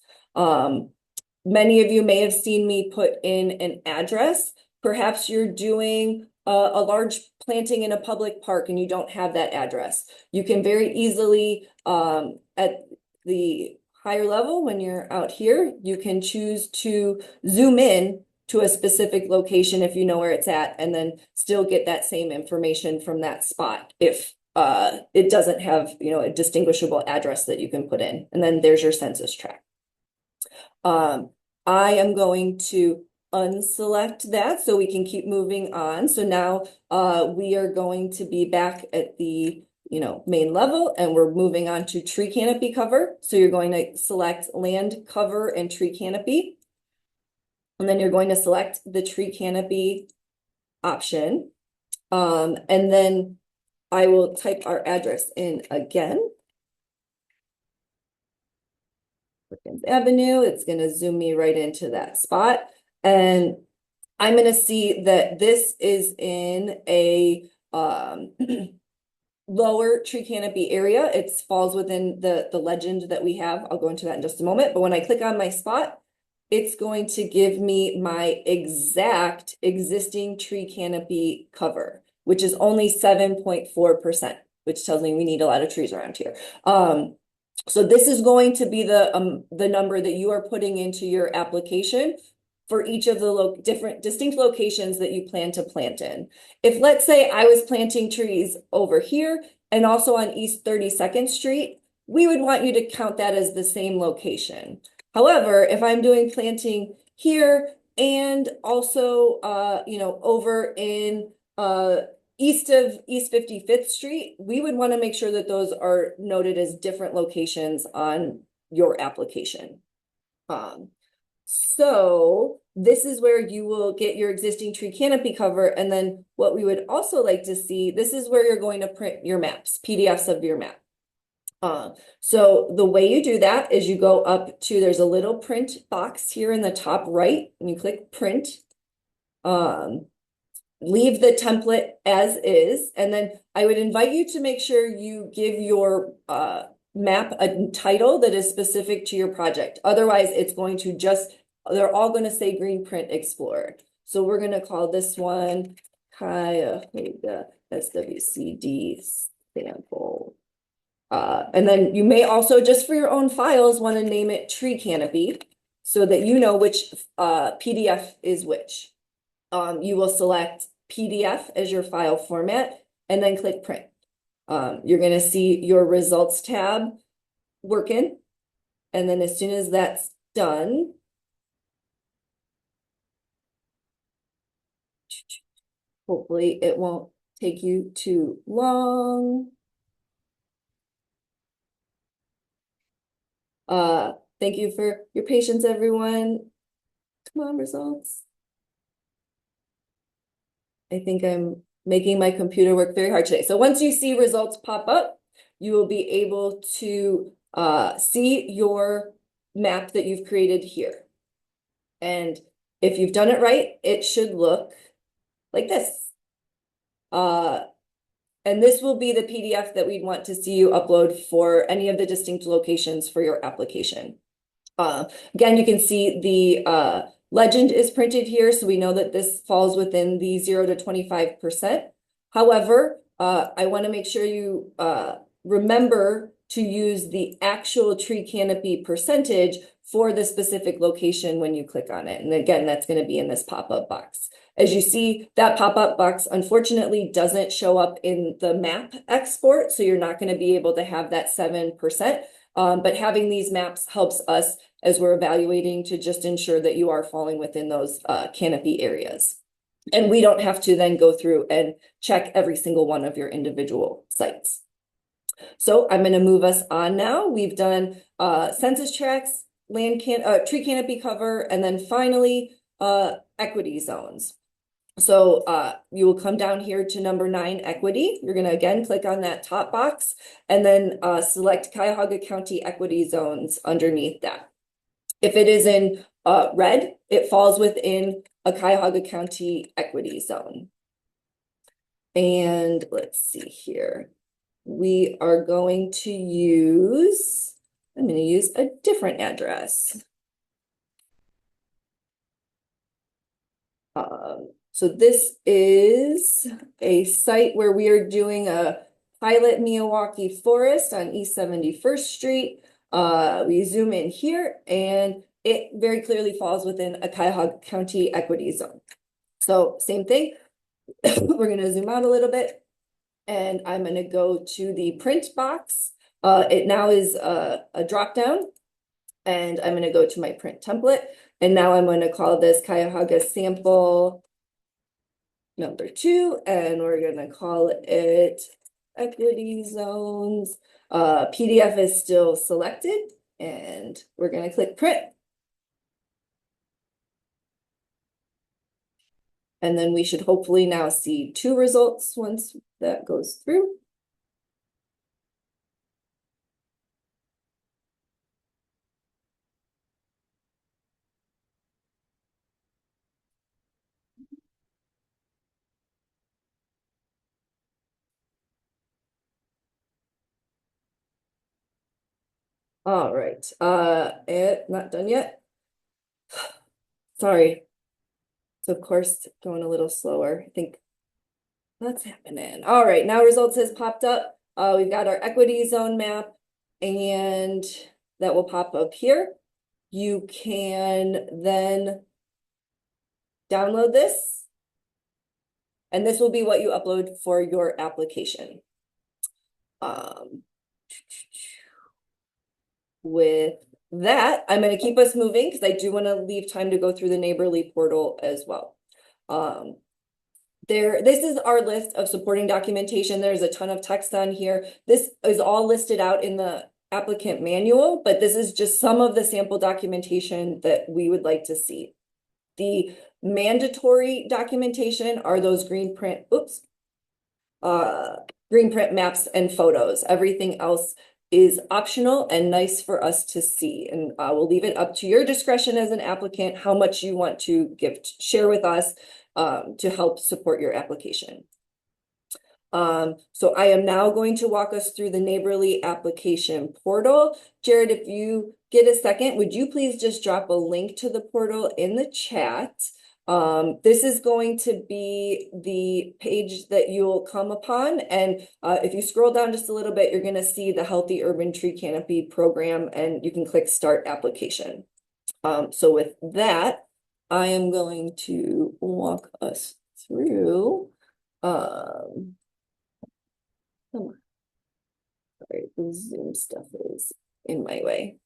Many of you may have seen me put in an address. Perhaps you're doing a large planting in a public park and you don't have that address. You can very easily, at the higher level, when you're out here, you can choose to zoom in to a specific location if you know where it's at, and then still get that same information from that spot if it doesn't have, a distinguishable address that you can put in. And then there's your census tract. I am going to unselect that so we can keep moving on. So now we are going to be back at the main level, and we're moving on to tree canopy cover. So you're going to select land cover and tree canopy. And then you're going to select the tree canopy option. And then I will type our address in again. Perkins Avenue, it's going to zoom me right into that spot. And I'm going to see that this is in a lower tree canopy area. It falls within the legend that we have. I'll go into that in just a moment. But when I click on my spot, it's going to give me my exact existing tree canopy cover, which is only 7.4%, which tells me we need a lot of trees around here. So this is going to be the number that you are putting into your application for each of the different distinct locations that you plan to plant in. If, let's say, I was planting trees over here and also on East 32nd Street, we would want you to count that as the same location. However, if I'm doing planting here and also, over in east of East 55th Street, we would want to make sure that those are noted as different locations on your application. So this is where you will get your existing tree canopy cover. And then what we would also like to see, this is where you're going to print your maps, PDFs of your map. So the way you do that is you go up to, there's a little print box here in the top right, and you click print. Leave the template as is, and then I would invite you to make sure you give your map a title that is specific to your project. Otherwise, it's going to they're all going to say Green Print Explorer. So we're going to call this one Cuyahoga SWCD sample. And then you may also, just for your own files, want to name it Tree Canopy so that you know which PDF is which. You will select PDF as your file format and then click print. You're going to see your results tab working. And then as soon as that's done, hopefully it won't take you too long. Thank you for your patience, everyone. Come on, results. I think I'm making my computer work very hard today. So once you see results pop up, you will be able to see your map that you've created here. And if you've done it right, it should look like this. And this will be the PDF that we'd want to see you upload for any of the distinct locations for your application. Again, you can see the legend is printed here, so we know that this falls within the 0 to 25%. However, I want to make sure you remember to use the actual tree canopy percentage for the specific location when you click on it. And again, that's going to be in this pop-up box. As you see, that pop-up box unfortunately doesn't show up in the map export, so you're not going to be able to have that 7%. But having these maps helps us as we're evaluating to just ensure that you are falling within those canopy areas. And we don't have to then go through and check every single one of your individual sites. So I'm going to move us on now. We've done census tracts, tree canopy cover, and then finally equity zones. So you will come down here to number 9, equity. You're going to again click on that top box and then select Cuyahoga County equity zones underneath that. If it is in red, it falls within a Cuyahoga County equity zone. And let's see here. We are going to use, I'm going to use a different address. So this is a site where we are doing a pilot Milwaukee Forest on East 71st Street. We zoom in here and it very clearly falls within a Cuyahoga County equity zone. So same thing, we're going to zoom out a little bit and I'm going to go to the print box. It now is a drop down and I'm going to go to my print template. And now I'm going to call this Cuyahoga sample number 2, and we're going to call it equity zones. PDF is still selected, and we're going to click print. And then we should hopefully now see 2 results once that goes through. All right, not done yet. Sorry. So of course, going a little slower. I think that's happening. All right, now results has popped up. We've got our equity zone map, and that will pop up here. You can then download this, and this will be what you upload for your application. With that, I'm going to keep us moving because I do want to leave time to go through the neighborly portal as well. This is our list of supporting documentation. There's a ton of text on here. This is all listed out in the applicant manual, but this is just some of the sample documentation that we would like to see. The mandatory documentation are those green print maps and photos. Everything else is optional and nice for us to see. And we'll leave it up to your discretion as an applicant, how much you want to share with us to help support your application. So I am now going to walk us through the neighborly application portal. Jared, if you get a second, would you please just drop a link to the portal in the chat? This is going to be the page that you'll come upon. And if you scroll down just a little bit, you're going to see the Healthy Urban Tree Canopy program, and you can click Start Application. So with that, I am going to walk us through. Come on. Sorry, the Zoom stuff is in my way.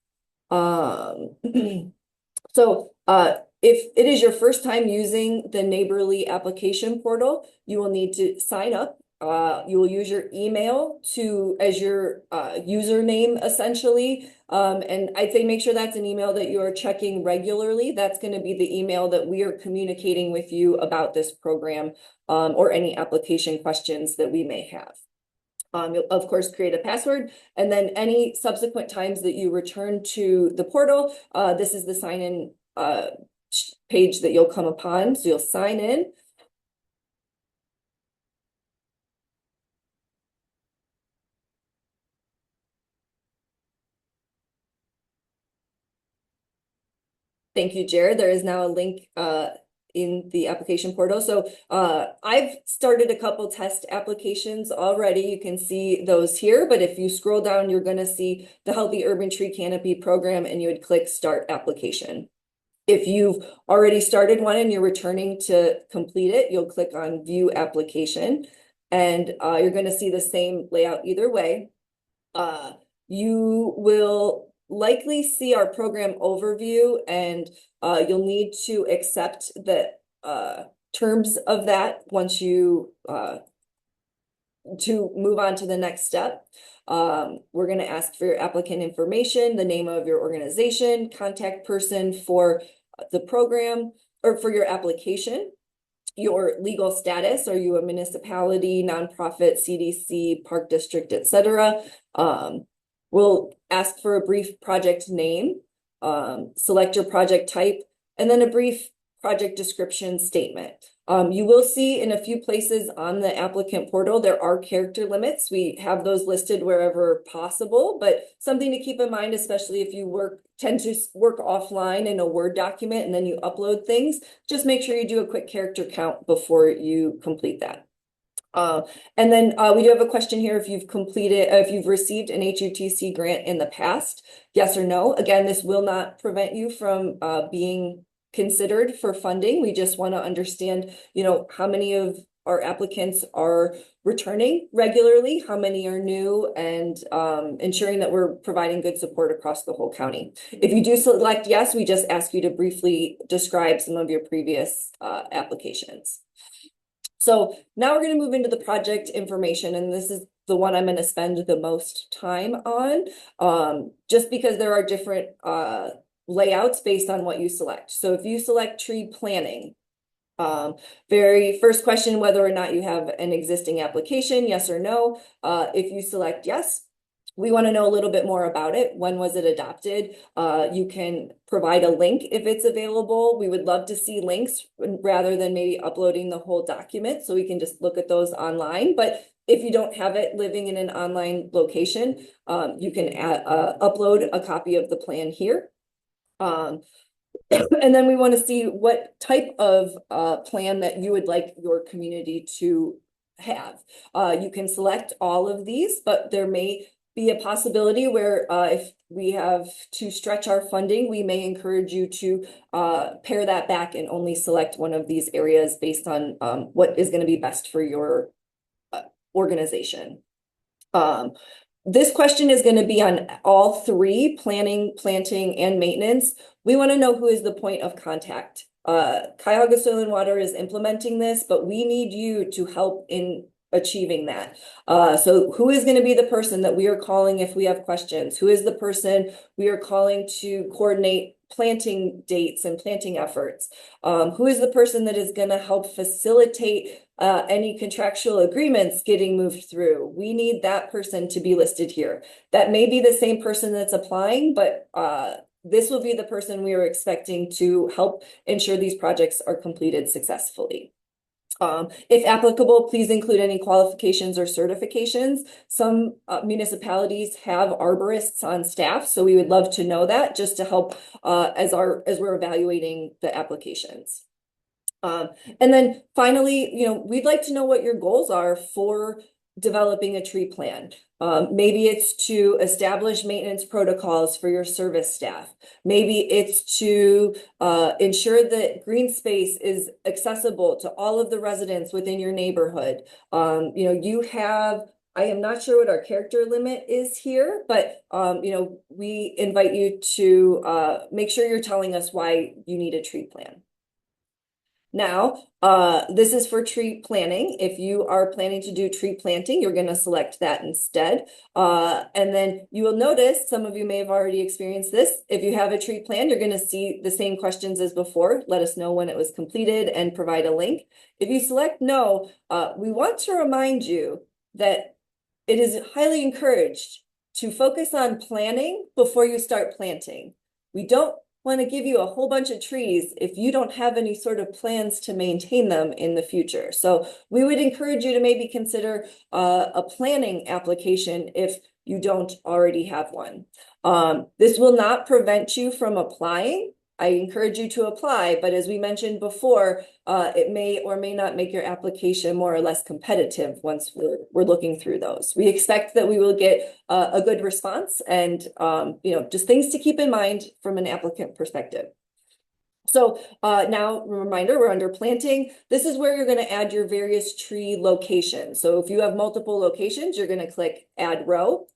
So if it is your first time using the neighborly application portal, you will need to sign up. You will use your email as your username, essentially. And I'd say make sure that's an email that you are checking regularly. That's going to be the email that we are communicating with you about this program or any application questions that we may have. You'll, of course, create a password, and then any subsequent times that you return to the portal, this is the sign-in page that you'll come upon. So you'll sign in. Thank you, Jared. There is now a link in the application portal. So I've started a couple test applications already. You can see those here, but if you scroll down, you're going to see the Healthy Urban Tree Canopy program, and you would click Start Application. If you've already started one and you're returning to complete it, you'll click on View Application, and you're going to see the same layout either way. You will likely see our program overview, and you'll need to accept the terms of that once you to move on to the next step. We're going to ask for your applicant information, the name of your organization, contact person for the program or for your application, your legal status. Are you a municipality, nonprofit, CDC, park district, etc.? We'll ask for a brief project name, select your project type, and then a brief project description statement. You will see in a few places on the applicant portal, there are character limits. We have those listed wherever possible, but something to keep in mind, especially if you tend to work offline in a Word document and then you upload things, just make sure you do a quick character count before you complete that. And then we do have a question here if you've received an HUTC grant in the past, yes or no. Again, this will not prevent you from being considered for funding. We just want to understand, how many of our applicants are returning regularly, how many are new, and ensuring that we're providing good support across the whole county. If you do select yes, we just ask you to briefly describe some of your previous applications. So now we're going to move into the project information, and this is the one I'm going to spend the most time on, just because there are different layouts based on what you select. So if you select tree planning, very first question, whether or not you have an existing application, yes or no. If you select yes, we want to know a little bit more about it. When was it adopted? You can provide a link if it's available. We would love to see links rather than maybe uploading the whole document, so we can just look at those online. But if you don't have it living in an online location, you can upload a copy of the plan here. And then we want to see what type of plan that you would like your community to have. You can select all of these, but there may be a possibility where if we have to stretch our funding, we may encourage you to pare that back and only select one of these areas based on what is going to be best for your organization. This question is going to be on all three: planning, planting, and maintenance. We want to know who is the point of contact. Cuyahoga Soil and Water is implementing this, but we need you to help in achieving that. So who is going to be the person that we are calling if we have questions? Who is the person we are calling to coordinate planting dates and planting efforts? Who is the person that is going to help facilitate any contractual agreements getting moved through? We need that person to be listed here. That may be the same person that's applying, but this will be the person we are expecting to help ensure these projects are completed successfully. If applicable, please include any qualifications or certifications. Some municipalities have arborists on staff, so we would love to know that just to help as we're evaluating the applications. And then finally, we'd like to know what your goals are for developing a tree plan. Maybe it's to establish maintenance protocols for your service staff. Maybe it's to ensure that green space is accessible to all of the residents within your neighborhood. I am not sure what our character limit is here, but we invite you to make sure you're telling us why you need a tree plan. Now, this is for tree planting. If you are planning to do tree planting, you're going to select that instead. And then you will notice, some of you may have already experienced this. If you have a tree plan, you're going to see the same questions as before. Let us know when it was completed and provide a link. If you select no, we want to remind you that it is highly encouraged to focus on planning before you start planting. We don't want to give you a whole bunch of trees if you don't have any sort of plans to maintain them in the future. So we would encourage you to maybe consider a planning application if you don't already have one. This will not prevent you from applying. I encourage you to apply, but as we mentioned before, it may or may not make your application more or less competitive once we're looking through those. We expect that we will get a good response and just things to keep in mind from an applicant perspective. So now, reminder, we're under planting. This is where you're going to add your various tree locations. So if you have multiple locations, you're going to click Add Row.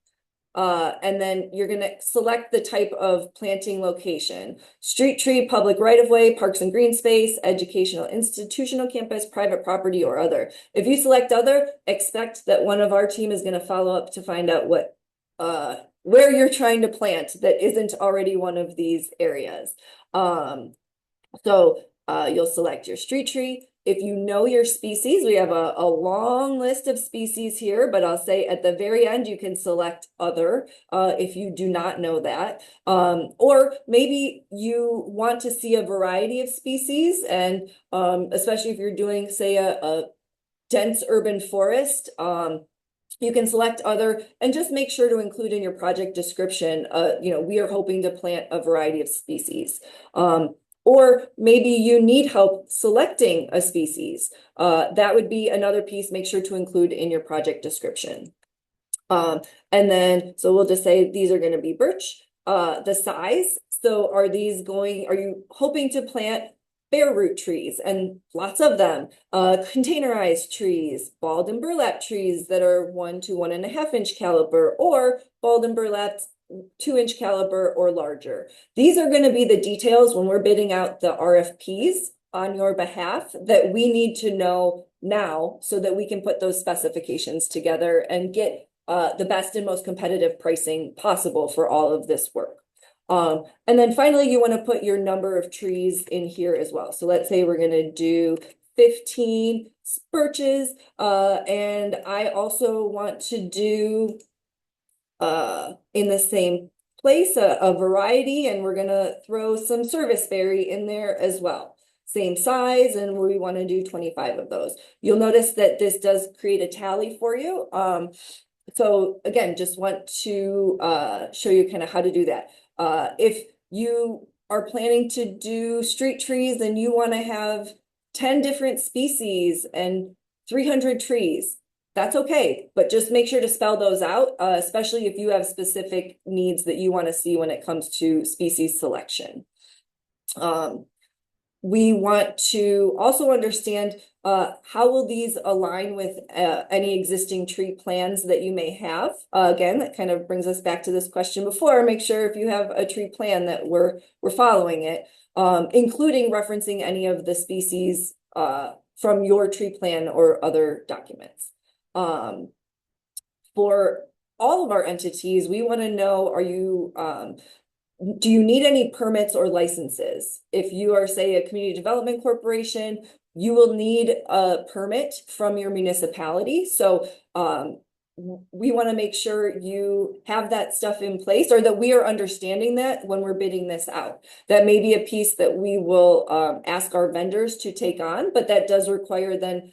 And then you're going to select the type of planting location: street tree, public right-of-way, parks and green space, educational, institutional campus, private property, or other. If you select other, expect that one of our team is going to follow up to find out where you're trying to plant that isn't already one of these areas. So you'll select your street tree. If you know your species, we have a long list of species here, but I'll say at the very end, you can select other if you do not know that. Or maybe you want to see a variety of species, and especially if you're doing, say, a dense urban forest, you can select other and just make sure to include in your project description, we are hoping to plant a variety of species. Or maybe you need help selecting a species. That would be another piece. Make sure to include in your project description. And then, so we'll just say these are going to be birch. The size. So are you hoping to plant bare root trees, and lots of them, containerized trees, balled and burlap trees that are 1 to 1.5 inch caliber, or balled and burlap 2-inch caliber or larger. These are going to be the details when we're bidding out the RFPs on your behalf that we need to know now so that we can put those specifications together and get the best and most competitive pricing possible for all of this work. And then finally, you want to put your number of trees in here as well. So let's say we're going to do 15 birches, and I also want to do in the same place a variety, and we're going to throw some serviceberry in there as well. same size, and we want to do 25 of those. You'll notice that this does create a tally for you. So again, just want to show you kind of how to do that. If you are planning to do street trees and you want to have 10 different species and 300 trees, that's okay, but just make sure to spell those out, especially if you have specific needs that you want to see when it comes to species selection. We want to also understand how will these align with any existing tree plans that you may have. Again, that kind of brings us back to this question before. Make sure if you have a tree plan that we're following it, including referencing any of the species from your tree plan or other documents. For all of our entities, we want to know, do you need any permits or licenses? If you are, say, a community development corporation, you will need a permit from your municipality. So we want to make sure you have that stuff in place, or that we are understanding that when we're bidding this out. That may be a piece that we will ask our vendors to take on, but that does require then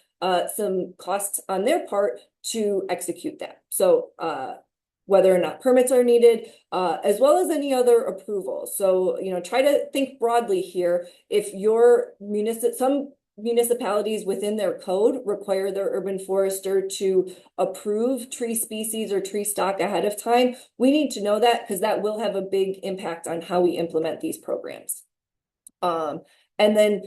some costs on their part to execute that. So whether or not permits are needed, as well as any other approval. So, try to think broadly here. If some municipalities within their code require their urban forester to approve tree species or tree stock ahead of time, we need to know that, because that will have a big impact on how we implement these programs. And then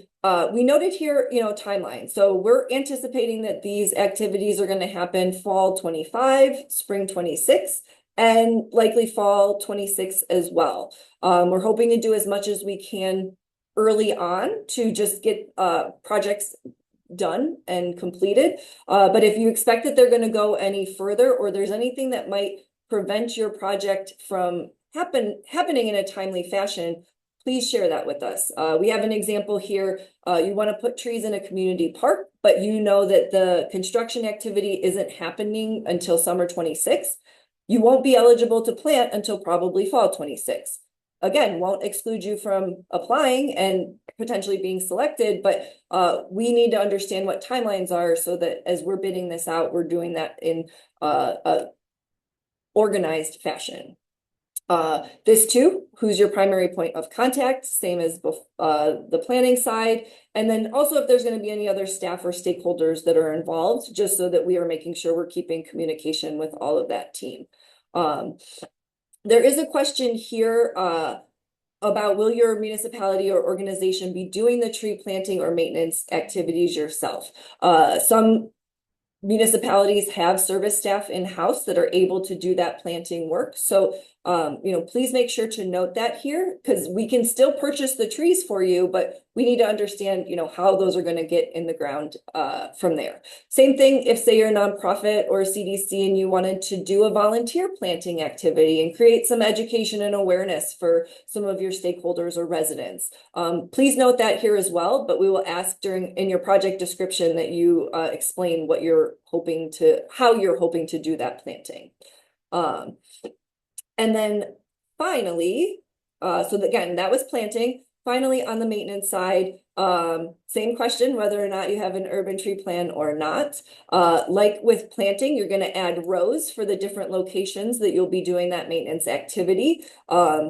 we noted here, timeline. So we're anticipating that these activities are going to happen fall 25, spring 26, and likely fall 26 as well. We're hoping to do as much as we can early on to just get projects done and completed. But if you expect that they're going to go any further, or there's anything that might prevent your project from happening in a timely fashion, please share that with us. We have an example here. You want to put trees in a community park, but you know that the construction activity isn't happening until summer 26. You won't be eligible to plant until probably fall 26. Again, won't exclude you from applying and potentially being selected, but we need to understand what timelines are, so that as we're bidding this out, we're doing that in a organized fashion. This too, who's your primary point of contact, same as the planning side. And then also if there's going to be any other staff or stakeholders that are involved, just so that we are making sure we're keeping communication with all of that team. There is a question here about, will your municipality or organization be doing the tree planting or maintenance activities yourself? Some municipalities have service staff in-house that are able to do that planting work. So, please make sure to note that here, because we can still purchase the trees for you, but we need to understand, how those are going to get in the ground from there. Same thing if, say, you're a nonprofit or a CDC and you wanted to do a volunteer planting activity and create some education and awareness for some of your stakeholders or residents. Please note that here as well, but we will ask in your project description that you explain how you're hoping to do that planting. And then finally, again, that was planting. Finally, on the maintenance side, same question, whether or not you have an urban tree plan or not. Like with planting, you're going to add rows for the different locations that you'll be doing that maintenance activity.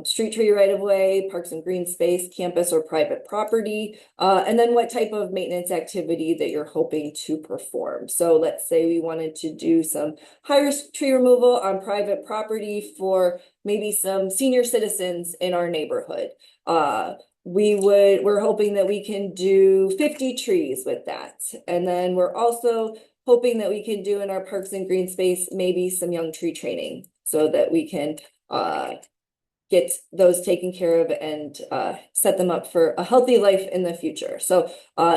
Street tree right of way, parks and green space, campus or private property, and then what type of maintenance activity that you're hoping to perform. So let's say we wanted to do some higher tree removal on private property for maybe some senior citizens in our neighborhood. We're hoping that we can do 50 trees with that. And then we're also hoping that we can do in our parks and green space, maybe some young tree training, so that we can get those taken care of and set them up for a healthy life in the future. So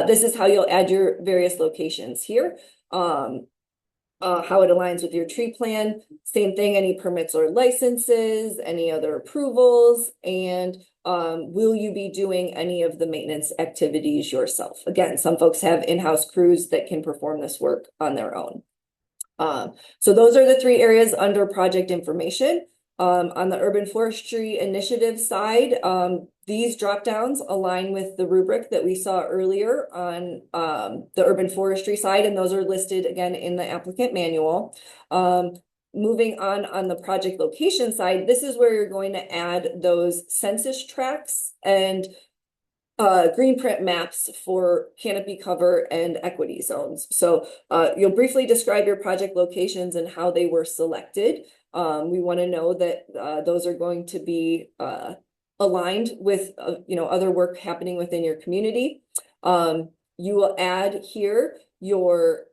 this is how you'll add your various locations here. How it aligns with your tree plan. Same thing, any permits or licenses, any other approvals, and will you be doing any of the maintenance activities yourself? Again, some folks have in-house crews that can perform this work on their own. So those are the three areas under project information. On the urban forestry initiative side, these drop downs align with the rubric that we saw earlier on the urban forestry side, and those are listed again in the applicant manual. Moving on the project location side, this is where you're going to add those census tracts and green print maps for canopy cover and equity zones. So you'll briefly describe your project locations and how they were selected. We want to know that those are going to be aligned with other work happening within your community. You will add here your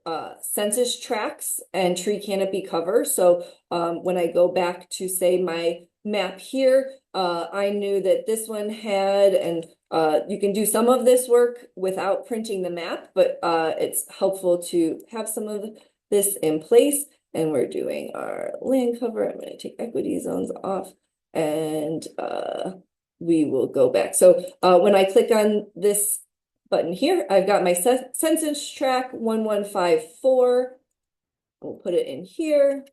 census tracts and tree canopy cover. So when I go back to say my map here, I knew that this one had, and you can do some of this work without printing the map, but it's helpful to have some of this in place. And we're doing our land cover. I'm going to take equity zones off, and we will go back. So when I click on this button here, I've got my census tract 1154. We'll put it in here.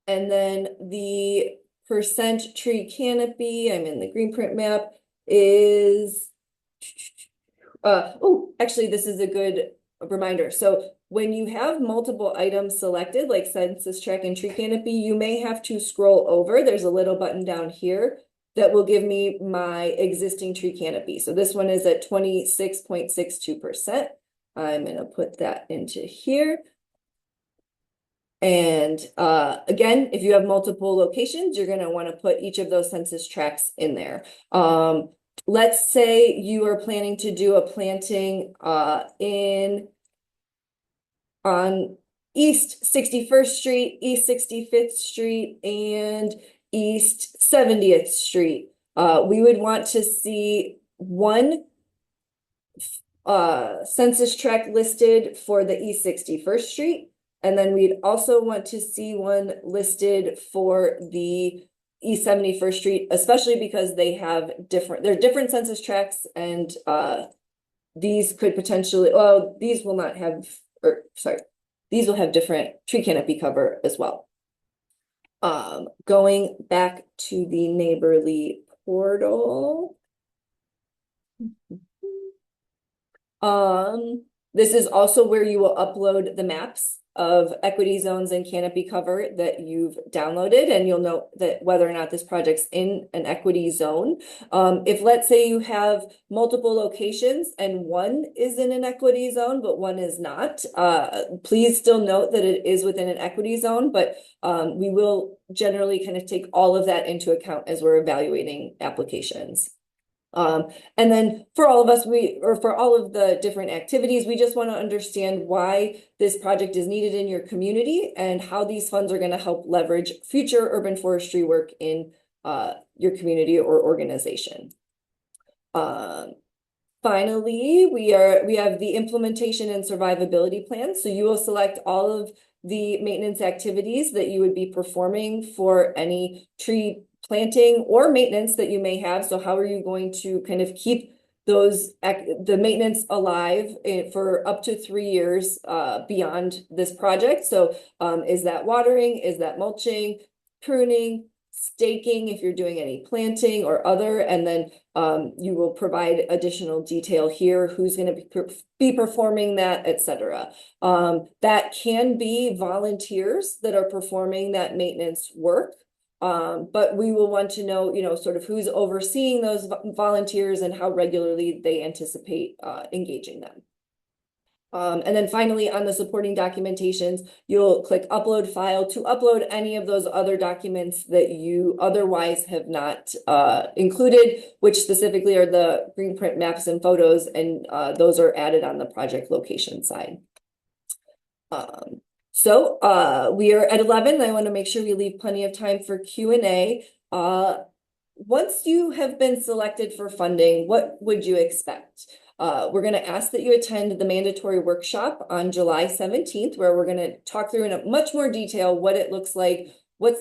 And then the percent tree canopy, I'm in the green print map, is, oh, actually, this is a good reminder. So when you have multiple items selected, like census tract and tree canopy, you may have to scroll over. There's a little button down here that will give me my existing tree canopy. So this one is at 26.62%. I'm going to put that into here. And again, if you have multiple locations, you're going to want to put each of those census tracts in there. Let's say you are planning to do a planting on East 61st Street, East 65th Street, and East 70th Street. We would want to see one census tract listed for the East 61st Street. And then we'd also want to see one listed for the East 71st Street, especially because they're different census tracts, and these could potentially, well, these will not have, or sorry, these will have different tree canopy cover as well. Going back to the neighborly portal. This is also where you will upload the maps of equity zones and canopy cover that you've downloaded, and you'll know that whether or not this project's in an equity zone. If let's say you have multiple locations and one is in an equity zone, but one is not, please still note that it is within an equity zone, but we will generally kind of take all of that into account as we're evaluating applications. And then for all of us, for all of the different activities, we just want to understand why this project is needed in your community and how these funds are going to help leverage future urban forestry work in your community or organization. Finally, we have the implementation and survivability plan. So you will select all of the maintenance activities that you would be performing for any tree planting or maintenance that you may have. So how are you going to kind of keep the maintenance alive for up to 3 years beyond this project? So is that watering? Is that mulching, pruning, staking if you're doing any planting or other? And then you will provide additional detail here, who's going to be performing that, etc. That can be volunteers that are performing that maintenance work. But we will want to know, sort of who's overseeing those volunteers and how regularly they anticipate engaging them. And then finally, on the supporting documentations, you'll click upload file to upload any of those other documents that you otherwise have not included, which specifically are the green print maps and photos, and those are added on the project location side. So we are at 11. I want to make sure we leave plenty of time for Q&A. Once you have been selected for funding, what would you expect? We're going to ask that you attend the mandatory workshop on July 17th, where we're going to talk through in much more detail what it looks like, what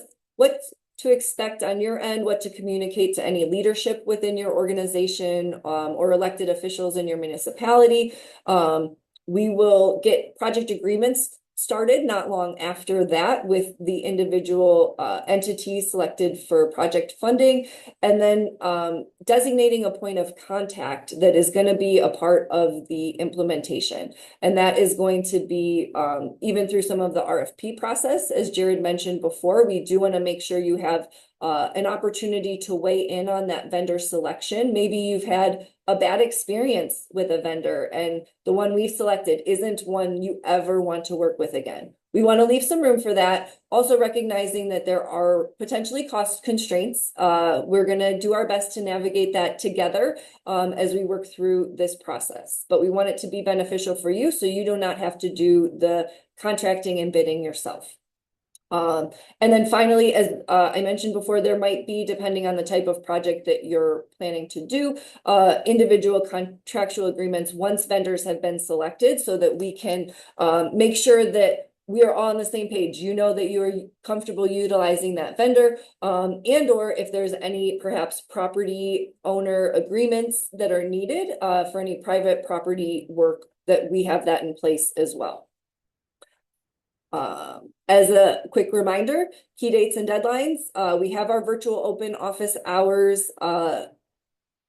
to expect on your end, what to communicate to any leadership within your organization or elected officials in your municipality. We will get project agreements started not long after that with the individual entities selected for project funding, and then designating a point of contact that is going to be a part of the implementation. And that is going to be even through some of the RFP process. As Jared mentioned before, we do want to make sure you have an opportunity to weigh in on that vendor selection. Maybe you've had a bad experience with a vendor and the one we've selected isn't one you ever want to work with again. We want to leave some room for that. Also recognizing that there are potentially cost constraints. We're going to do our best to navigate that together as we work through this process. But we want it to be beneficial for you so you do not have to do the contracting and bidding yourself. And then finally, as I mentioned before, there might be, depending on the type of project that you're planning to do, individual contractual agreements once vendors have been selected so that we can make sure that we are all on the same page. You know that you're comfortable utilizing that vendor, and or if there's any perhaps property owner agreements that are needed for any private property work, that we have that in place as well. As a quick reminder, key dates and deadlines, we have our virtual open office hours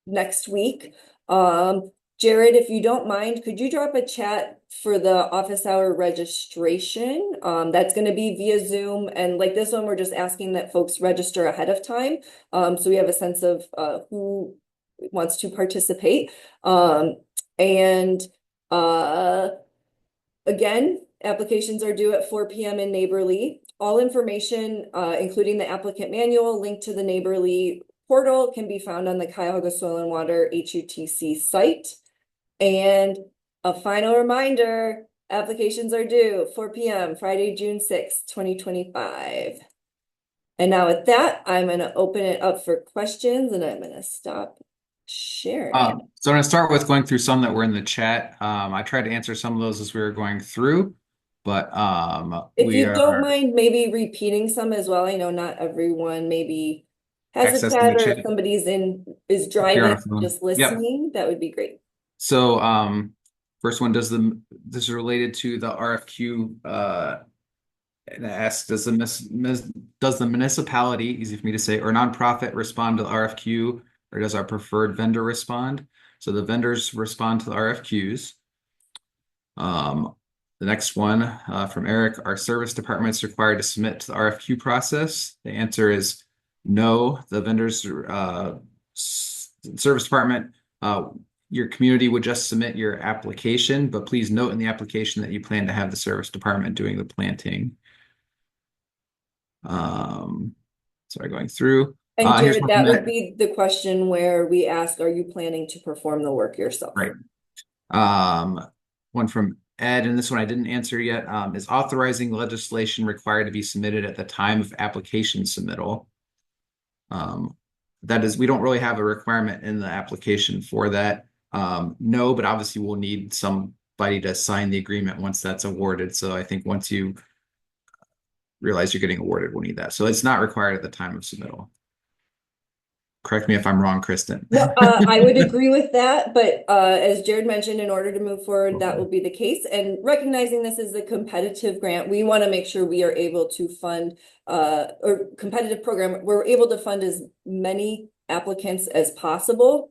next week. Jared, if you don't mind, could you drop a chat for the office hour registration? That's going to be via Zoom. And like this one, we're just asking that folks register ahead of time. So we have a sense of who wants to participate. Again, applications are due at 4 p.m. in Neighborly. All information, including the applicant manual, link to the Neighborly portal, can be found on the Cuyahoga Soil and Water HUTC site. And a final reminder, applications are due 4 p.m. Friday, June 6th, 2025. And now with that, I'm going to open it up for questions and I'm going to stop sharing. So I'm going to start with going through some that were in the chat. I tried to answer some of those as we were going through, but if you don't mind maybe repeating some as well. I know not everyone maybe has a chat, or if somebody's is driving, just listening, that would be great. So first one, this is related to the RFQ, and it asks, does the municipality, easy for me to say, or nonprofit respond to the RFQ, or does our preferred vendor respond? So the vendors respond to the RFQs. The next one from Eric, are service departments required to submit to the RFQ process? The answer is no. The vendors, service department, your community would just submit your application, but please note in the application that you plan to have the service department doing the planting. Sorry, going through. And Jared, that would be the question where we ask, are you planning to perform the work yourself? Right. One from Ed, and this one I didn't answer yet. Is authorizing legislation required to be submitted at the time of application submittal? That is, we don't really have a requirement in the application for that. No, but obviously we'll need somebody to sign the agreement once that's awarded. So I think once you realize you're getting awarded, we'll need that. So it's not required at the time of submittal. Correct me if I'm wrong, Kristen. No, I would agree with that, but as Jared mentioned, in order to move forward, that will be the case. And recognizing this is a competitive grant, we want to make sure we are able to fund or competitive program, we're able to fund as many applicants as possible.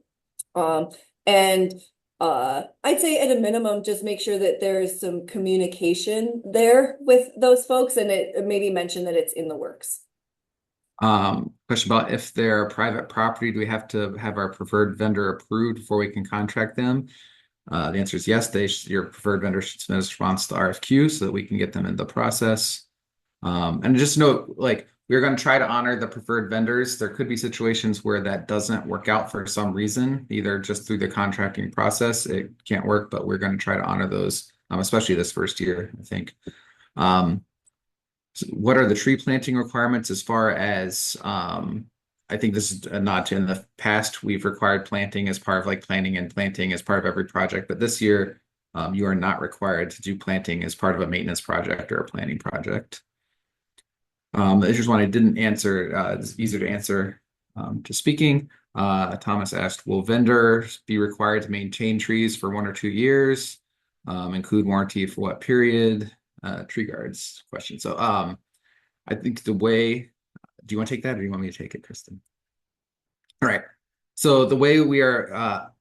And I'd say at a minimum, just make sure that there is some communication there with those folks, and it maybe mention that it's in the works. Question about if they're private property, do we have to have our preferred vendor approved before we can contract them? The answer is yes. Your preferred vendor should submit a response to RFQ so that we can get them in the process. And just note, like, we're going to try to honor the preferred vendors. There could be situations where that doesn't work out for some reason, either just through the contracting process, it can't work, but we're going to try to honor those, especially this first year, I think. So what are the tree planting requirements as far as, I think this is a nod to in the past, we've required planting as part of like planning and planting as part of every project, but this year you are not required to do planting as part of a maintenance project or a planning project. There's just one I didn't answer. It's easier to answer just speaking. Thomas asked, will vendors be required to maintain trees for 1 or 2 years? Include warranty for what period? tree guards question. So I think the way, do you want to take that or do you want me to take it, Kristen? All right. So the way we are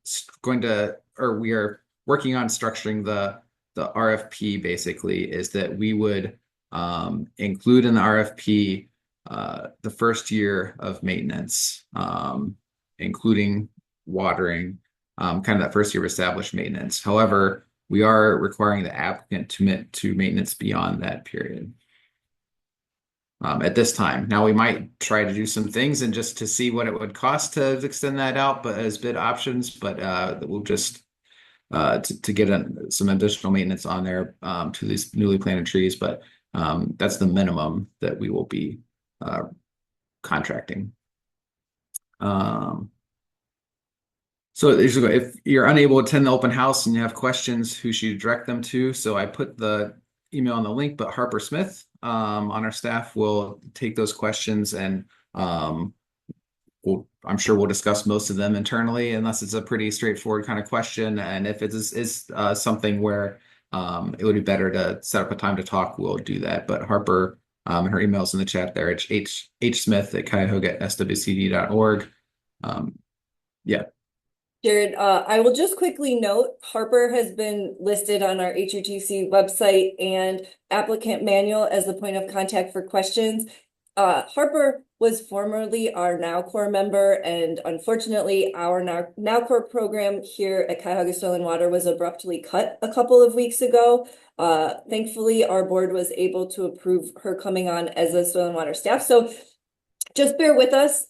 we are working on structuring the RFP basically is that we would include in the RFP the first year of maintenance, including watering, kind of that first year of established maintenance. However, we are requiring the applicant to commit to maintenance beyond that period. At this time. Now we might try to do some things and just to see what it would cost to extend that out, but as bid options, but we'll just to get some additional maintenance on there to these newly planted trees, but that's the minimum that we will be contracting. So if you're unable to attend the open house and you have questions, who should you direct them to? So I put the email in the link, but Harper Smith on our staff will take those questions and I'm sure we'll discuss most of them internally unless it's a pretty straightforward kind of question. And if it is something where it would be better to set up a time to talk, we'll do that. But Harper, her email's in the chat there. It's hsmith@cuyahoga.swcd.org. Yeah. Jared, I will just quickly note, Harper has been listed on our HUTC website and applicant manual as the point of contact for questions. Harper was formerly our Now Core member, and unfortunately, our Now Core program here at Cuyahoga Soil and Water was abruptly cut a couple of weeks ago. Thankfully, our board was able to approve her coming on as a Soil and Water staff. So just bear with us.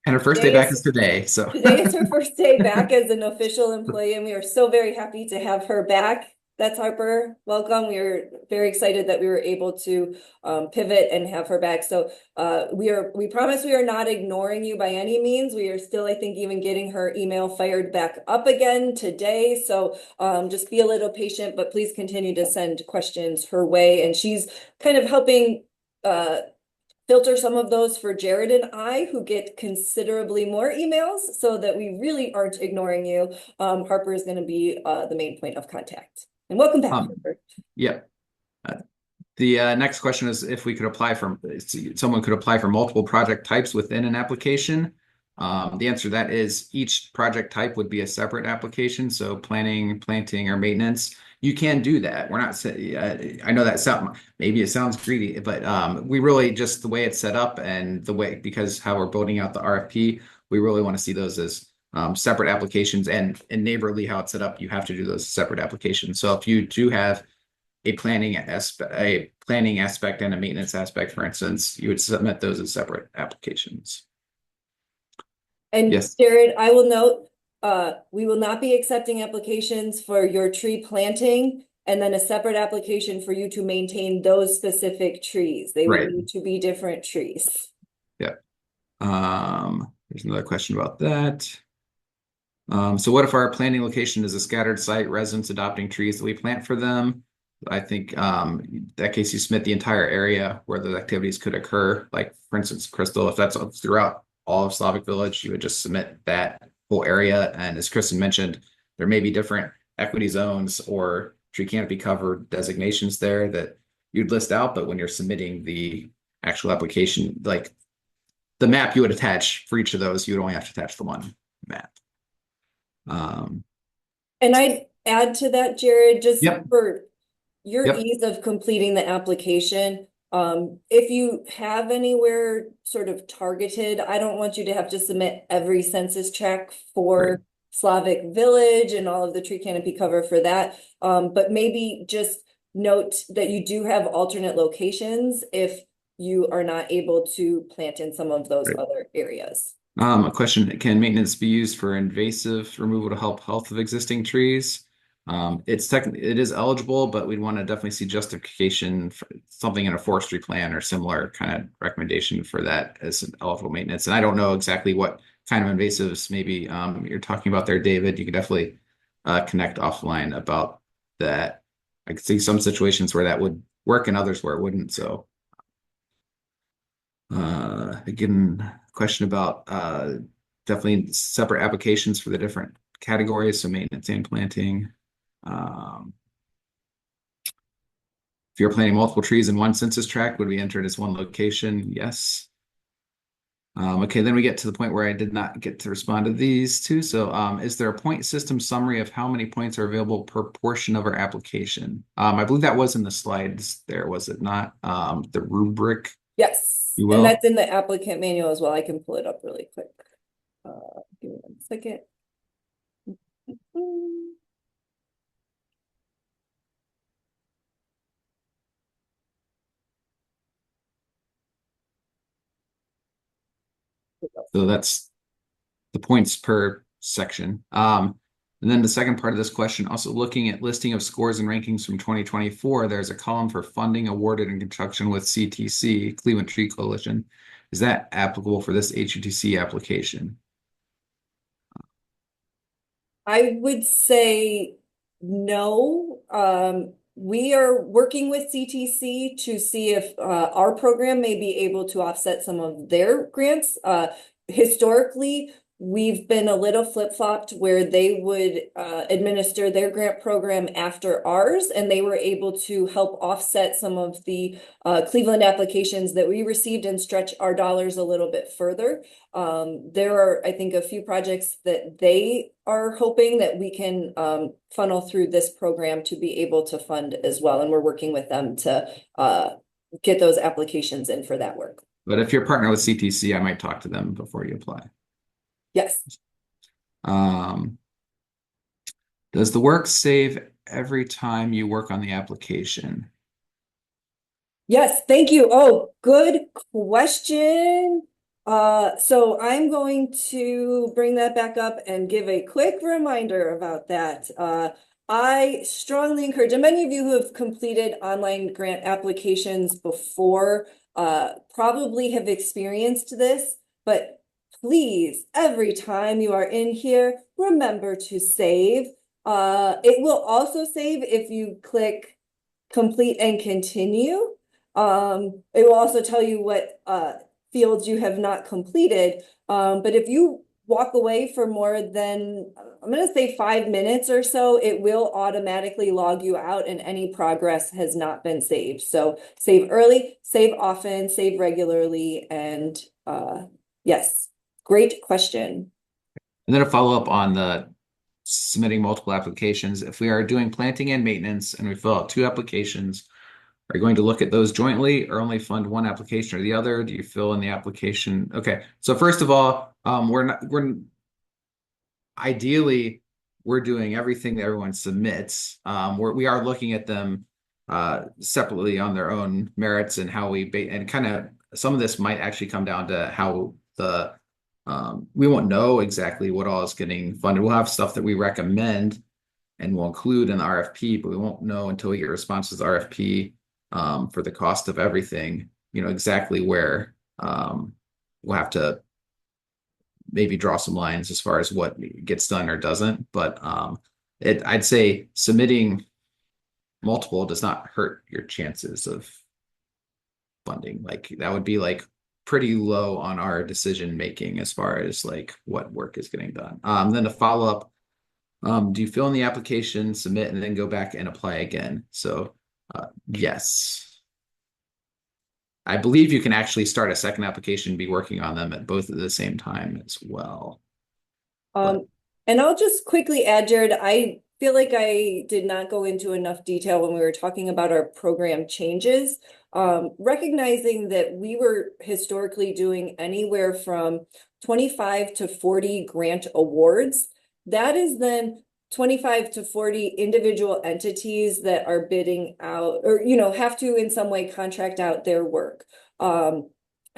And her first day back is today. So today is her first day back as an official employee, and we are so very happy to have her back. That's Harper. Welcome. We are very excited that we were able to pivot and have her back. So we promise we are not ignoring you by any means. We are still, I think, even getting her email fired back up again today. So just be a little patient, but please continue to send questions her way. And she's kind of helping filter some of those for Jared and I, who get considerably more emails, so that we really aren't ignoring you. Harper is going to be the main point of contact. And welcome back, Harper. Yeah. The next question is if we could apply for, someone could apply for multiple project types within an application. The answer to that is each project type would be a separate application. So planning, planting, or maintenance. You can do that. We're not saying, I know that maybe it sounds greedy, but we really just the way it's set up and the way, because how we're building out the RFP, we really want to see those as separate applications, and in Neighborly, how it's set up, you have to do those separate applications. So if you do have a planning aspect and a maintenance aspect, for instance, you would submit those as separate applications. And yes, Jared, I will note, we will not be accepting applications for your tree planting and then a separate application for you to maintain those specific trees. They would need to be different trees. Yeah. There's another question about that. So what if our planting location is a scattered site, residents adopting trees that we plant for them? I think that case you submit the entire area where the activities could occur. Like for instance, Crystal, if that's throughout all of Slavic Village, you would just submit that whole area. And as Kristen mentioned, there may be different equity zones or tree canopy cover designations there that you'd list out, but when you're submitting the actual application, like the map you would attach for each of those, you would only have to attach the one map. And I'd add to that, Jared, just for your ease of completing the application. If you have anywhere sort of targeted, I don't want you to have to submit every census tract for Slavic Village and all of the tree canopy cover for that. But maybe just note that you do have alternate locations if you are not able to plant in some of those other areas. A question, can maintenance be used for invasive removal to help health of existing trees? It is eligible, but we'd want to definitely see justification for something in a forestry plan or similar kind of recommendation for that as an eligible maintenance. And I don't know exactly what kind of invasives maybe you're talking about there, David. You can definitely connect offline about that. I could see some situations where that would work and others where it wouldn't. So again, question about definitely separate applications for the different categories, so maintenance and planting. If you're planting multiple trees in one census tract, would be entered as one location? Yes. Okay, then we get to the point where I did not get to respond to these two. So is there a point system summary of how many points are available per portion of our application? I believe that was in the slides there, was it not? The rubric, Yes, you and will. that's in the applicant manual as well. I can pull it up really quick. Give me 1 second. So that's the points per section. And then the second part of this question, also looking at listing of scores and rankings from 2024, there's a column for funding awarded in conjunction with CTC, Cleveland Tree Coalition. Is that applicable for this HUTC application? I would say no. We are working with CTC to see if our program may be able to offset some of their grants. Historically, we've been a little flip-flopped where they would administer their grant program after ours, and they were able to help offset some of the Cleveland applications that we received and stretch our dollars a little bit further. There are, I think, a few projects that they are hoping that we can funnel through this program to be able to fund as well. And we're working with them to get those applications in for that work. But if you're partnered with CTC, I might talk to them before you apply. Yes. Does the work save every time you work on the application? Yes, thank you. Oh, good question. So I'm going to bring that back up and give a quick reminder about that. I strongly encourage, and many of you who have completed online grant applications before probably have experienced this, but please, every time you are in here, remember to save. It will also save if you click complete and continue. It will also tell you what fields you have not completed. But if you walk away for more than, I'm going to say 5 minutes or so, it will automatically log you out and any progress has not been saved. So save early, save often, save regularly, and yes, great question. And then a follow-up on the submitting multiple applications. If we are doing planting and maintenance and we fill out 2 applications, are you going to look at those jointly or only fund one application or the other? Do you fill in the application? Okay. So first of all, ideally we're doing everything that everyone submits. We are looking at them separately on their own merits and how and kind of some of this might actually come down to how we won't know exactly what all is getting funded. We'll have stuff that we recommend and we'll include in the RFP, but we won't know until we get responses to the RFP for the cost of everything, exactly where we'll have to maybe draw some lines as far as what gets done or doesn't. But I'd say submitting multiple does not hurt your chances of funding. Like that would be like pretty low on our decision making as far as like what work is getting done. Then to follow up, do you fill in the application, submit, and then go back and apply again? So yes. I believe you can actually start a second application, be working on them at both at the same time as well. And I'll just quickly add, Jared, I feel like I did not go into enough detail when we were talking about our program changes. Recognizing that we were historically doing anywhere from 25 to 40 grant awards. That is then 25 to 40 individual entities that are bidding out or, have to in some way contract out their work. And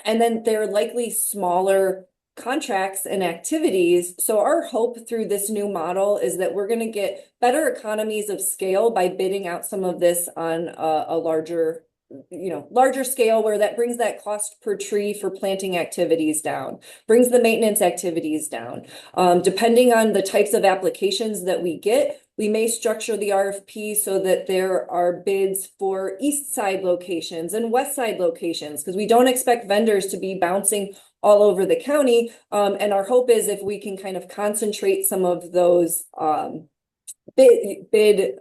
then they're likely smaller contracts and activities. So our hope through this new model is that we're going to get better economies of scale by bidding out some of this on a larger scale, where that brings that cost per tree for planting activities down, brings the maintenance activities down. Depending on the types of applications that we get, we may structure the RFP so that there are bids for east side locations and west side locations, because we don't expect vendors to be bouncing all over the county. And our hope is if we can kind of concentrate some of those bid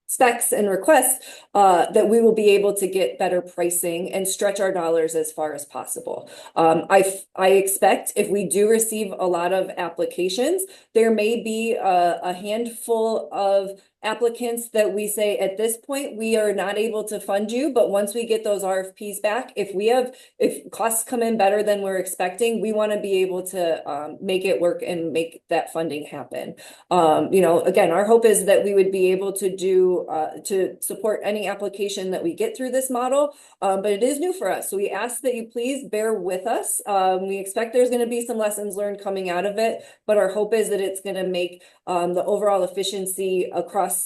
specs and requests, that we will be able to get better pricing and stretch our dollars as far as possible. I expect if we do receive a lot of applications, there may be a handful of applicants that we say at this point we are not able to fund you, but once we get those RFPs back, if costs come in better than we're expecting, we want to be able to make it work and make that funding happen. Again, our hope is that we would be able to support any application that we get through this model, but it is new for us. So we ask that you please bear with us. We expect there's going to be some lessons learned coming out of it, but our hope is that it's going to make the overall efficiency across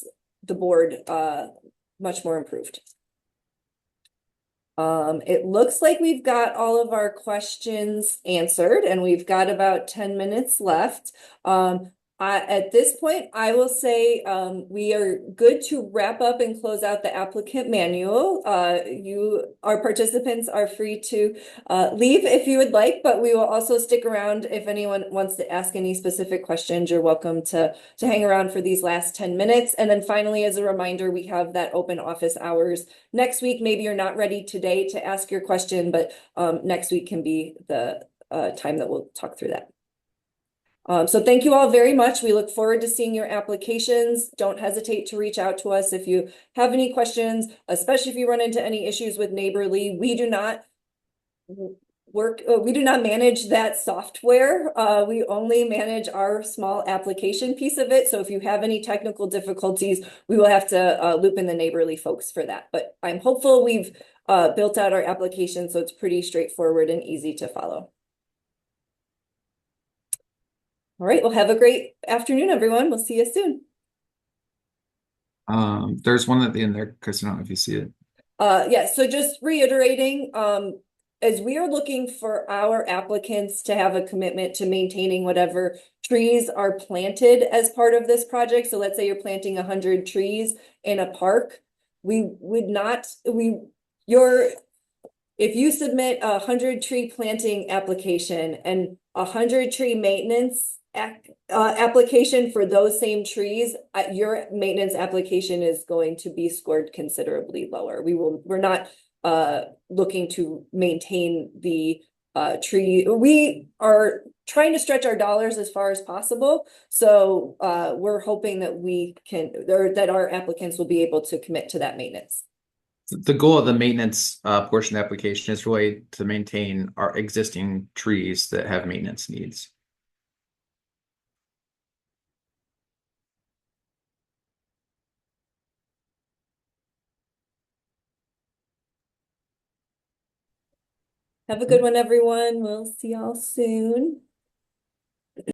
the board much more improved. It looks like we've got all of our questions answered, and we've got about 10 minutes left. At this point, I will say we are good to wrap up and close out the applicant manual. Our participants are free to leave if you would like, but we will also stick around if anyone wants to ask any specific questions. You're welcome to hang around for these last 10 minutes. And then finally, as a reminder, we have that open office hours next week. Maybe you're not ready today to ask your question, but next week can be the time that we'll talk through that. So thank you all very much. We look forward to seeing your applications. Don't hesitate to reach out to us if you have any questions, especially if you run into any issues with Neighborly. We do not manage that software. We only manage our small application piece of it. So if you have any technical difficulties, we will have to loop in the Neighborly folks for that. But I'm hopeful we've built out our application so it's pretty straightforward and easy to follow. All right, well, have a great afternoon, everyone. We'll see you soon. There's one at the end there, Chris. I don't know if you see it. Yeah, so just reiterating, as we are looking for our applicants to have a commitment to maintaining whatever trees are planted as part of this project. So let's say you're planting 100 trees in a park. If you submit a 100 tree planting application and a 100 tree maintenance application for those same trees, your maintenance application is going to be scored considerably lower. We're not looking to maintain the tree. We are trying to stretch our dollars as far as possible. So we're hoping that that our applicants will be able to commit to that maintenance. The goal of the maintenance portion of the application is really to maintain our existing trees that have maintenance needs. Have a good one, everyone. We'll see y'all soon.